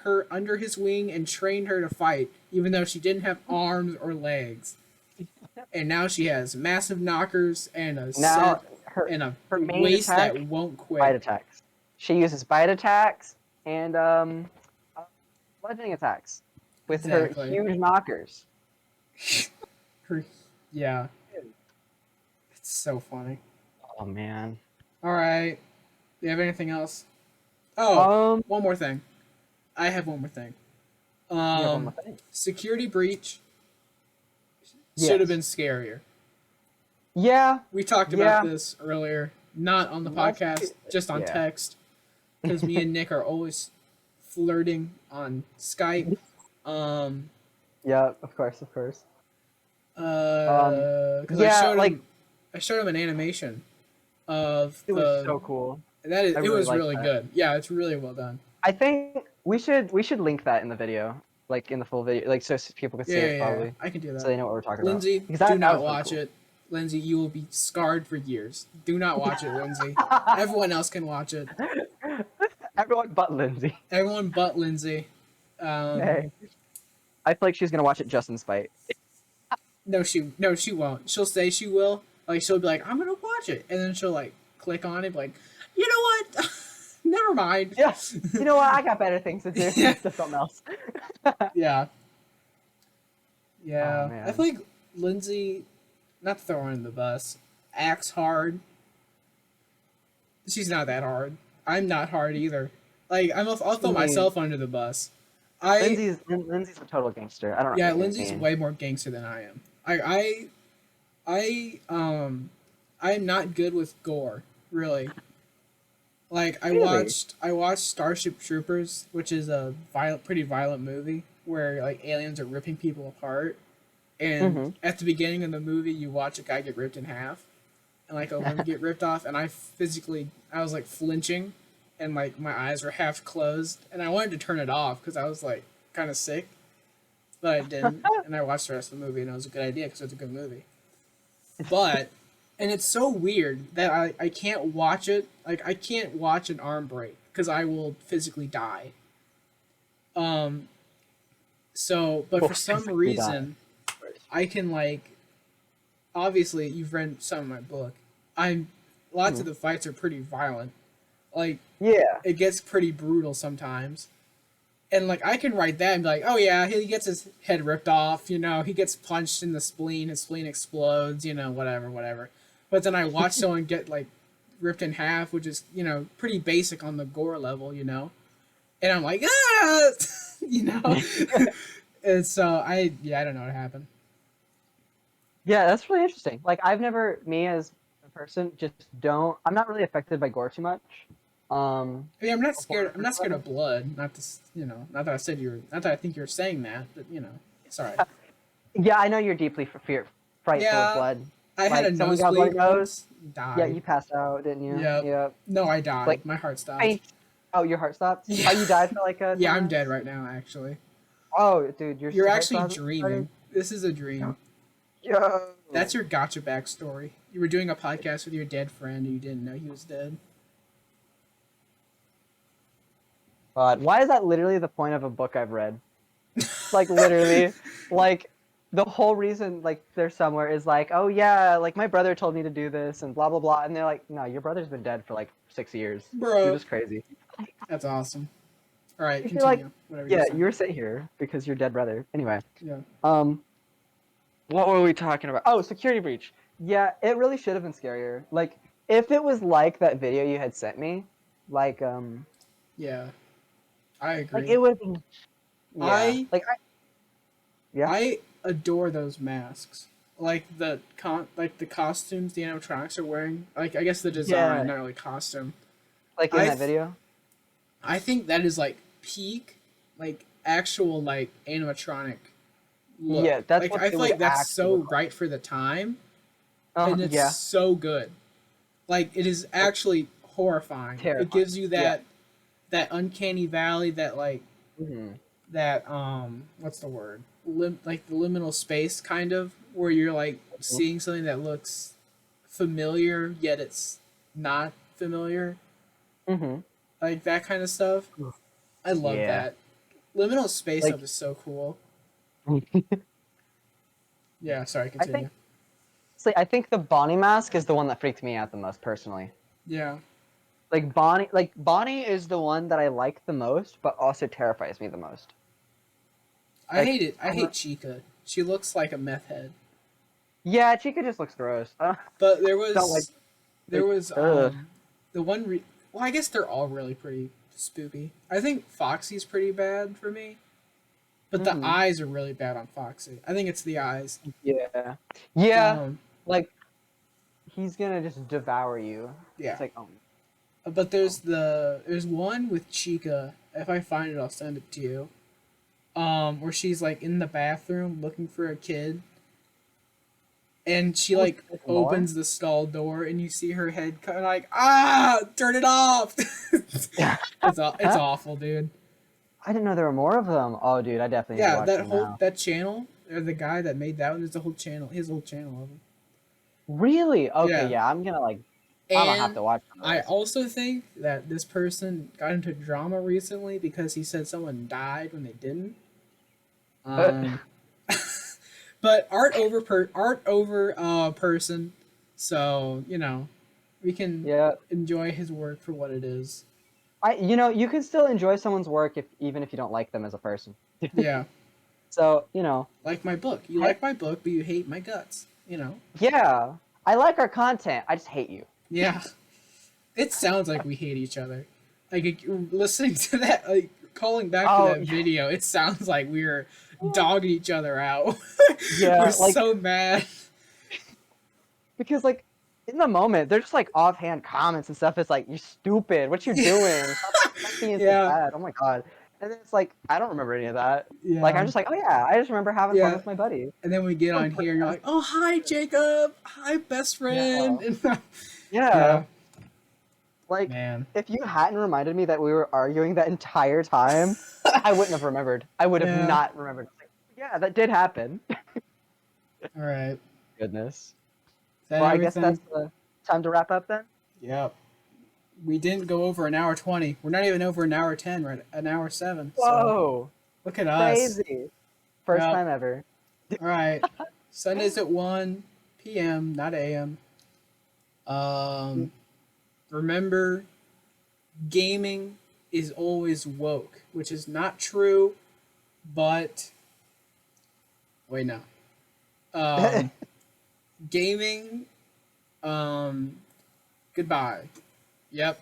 her under his wing and trained her to fight, even though she didn't have arms or legs. And now she has massive knockers and a Now set and a her main waist attack, that won't bite quit. attacks. She uses bite attacks and bludgeoning attacks with her Exactly. huge knockers. Her, yeah, it's so funny. Oh man. All right, do you have anything else? Oh, Um, one more thing. I have one more thing. you have one more thing. Security breach should have Yes. been scarier. Yeah. We talked Yeah. about this earlier, not on the Let's podcast, just on yeah. text, because me and Nick are always flirting on Skype. Um, Yeah. Of course. Of course. because Yeah. Like I showed him an animation of it was so cool. I it really was like really that. good. Yeah, it's really well done. I think we should link that in the video, like in the full video, like so people could see it Yeah. probably, I can do so that. they know what we're talking about. Lindsay, Because do that not was really watch cool. it. Lindsay, you will be scarred for years. Do not watch it, Lindsay. Everyone else can watch it. Everyone but Lindsay. Everyone but Lindsay. Hey. I feel like she's gonna watch it just in spite. No, she won't. She'll say she will. Like she'll be like, I'm gonna watch it, and then she'll like click on it, like, you know what? Never mind. Yeah. You know what? I got better things to do. Yeah. To something else. Yeah. Oh Yeah. I man. feel like Lindsay, not to throw her in the bus, acts hard. She's not that hard. I'm not hard either. Like I'll throw myself under the bus. I Lindsay's a total gangster. I don't know Yeah, what you Lindsay's mean. way more gangster than I am. I'm not good with gore, really. Like Really? I watched Starship Troopers, which is a pretty violent movie where like aliens are ripping people apart. And Mm-hmm. at the beginning of the movie, you watch a guy get ripped in half, and like a limb get ripped off, and I was like flinching, and like my eyes were half closed, and I wanted to turn it off because I was like kind of sick, but I didn't, and I watched the rest of the movie, and it was a good idea because it's a good movie. But and it's so weird that I can't watch it. Like I can't watch an arm break because I will physically die. Um. So, but Well, for some physically die. reason, I can like. Obviously, you've read some of my book. Lots of the fights are pretty violent. Like Yeah. it gets pretty brutal sometimes. And like I can write that and be like, oh yeah, he gets his head ripped off, he gets punched in the spleen, his spleen explodes, whatever, whatever. But then I watch someone get like ripped in half, which is, pretty basic on the gore level, and I'm like, ah, you know. And so I don't know what happened. Yeah, that's really interesting. Like me as a person, just don't. I'm not really affected by gore too much. I mean, I'm not scared. Horror I'm not scared whatever. of blood. Not that I said not that I think you're saying that, but it's alright. Yeah, I know you're deeply frightful of Yeah, blood. I had a Like someone got a bloody nosebleed nose. once, Yeah, died. you passed out, didn't you? Yep. Yeah. No, I Like died. My heart stopped. faint. Oh, your heart stopped. Yeah. Oh, you died for like a. Yeah, 10 I'm dead minutes? right now. Actually, Oh, dude, your you're heart actually stopped. dreaming. This is a dream. Yo. That's your gotcha backstory. You were doing a podcast with your dead friend, and you didn't know he was dead. God, why is that literally the point of a book I've read? Like literally, like the whole reason like they're somewhere is like, oh yeah, like my brother told me to do this and blah blah blah, and they're like, no, your brother's been dead for like 6 years. You're Bro, just crazy. that's awesome. All right, If you're like, continue. Whatever you're yeah, saying. you're sitting here because your dead brother. Anyway, Yeah. um, what were we talking about? Oh, security breach. Yeah, it really should have been scarier. Like if it was like that video you had sent me, like Yeah. I like agree. it would have been. Yeah, I like yeah, I adore those masks. Like the costumes the animatronics are wearing. Like I guess the design, yeah, not really costume. like in I that th- video. I think that is like peak, like actual like animatronic look. Yeah, that's Like what I it feel would like that's actually so look like. right for the time, and it's Yeah, so good. Like it is like actually horrifying. It terrifying. gives you Yeah. that uncanny valley, that like Hmm. that what's the word? Like the liminal space kind of, where you're like seeing something that looks familiar yet it's not familiar. Hmm. Like that kind of stuff. I love Yeah. that. Liminal space Like stuff is so cool. I Yeah, sorry, think continue. I think the Bonnie mask is the one that freaked me out the most personally. Yeah. Like Bonnie is the one that I like the most, but also terrifies me the most. I Like hate it. I I hate don't, Chica. She looks like a meth head. yeah, Chica just looks gross. But Don't like there was ugh. the one well, I guess they're all really pretty spoopy. I think Foxy's pretty bad for me, but the Hmm. eyes are really bad on Foxy. I think it's the eyes. Yeah. Yeah. Um Like he's gonna just devour you. yeah. It's like oh, But there's one with Chica. If I find it, I'll send it to you. Where she's like in the bathroom looking for a kid, and she oh, like there's more. opens the stall door, and you see her head cut, like, ah, turn it off. Yeah. It's awful, dude. I didn't know there were more of them. Oh, dude, I definitely need to Yeah, watch that them whole now. that channel, or the guy that made that one, there's a whole channel. His whole channel of them. Really? Okay, Yeah, yeah. I'm gonna have and to watch some of I those. also think that this person got into drama recently because he said someone died when they didn't. Um, but art over person, so we can Yeah. enjoy his work for what it is. You can still enjoy someone's work if even if you don't like them as a person. Yeah, So, like my book. You hey, like my book, but you hate my guts. yeah. I like our content. I just hate you. Yeah. It sounds like we hate each other. Like listening to that, like calling back to Oh, that video, it sounds like we're dogging each other out. We're yeah, like so mad. because like in the moment they're just like offhand comments and stuff. It's like you're stupid. What you Yeah, doing? Stop being so yeah, bad. Oh my god. And then it's like I don't remember any of that. Like I'm yeah, just like, oh yeah, I just remember having fun yeah. with my buddy. And then we get Oh, on here, and you're like, "Oh, hi, Jacob. Hi, best yeah. friend." Yeah. Yeah, Like man. if you hadn't reminded me that we were arguing that entire time, I wouldn't have remembered. I would have Yeah. not remembered. Like, yeah, that did happen. All right. Is Goodness. that Well, I guess everything? that's the time to wrap up then. Yep. We didn't go over an hour 20. We're not even over an hour 10. We're at an hour 7. So Whoa, look at us. crazy. First Yep. time ever. All right. Sundays at 1 p.m., not a.m. Remember, gaming is always woke, which is not true, but wait, no. Um, gaming, goodbye. Yep.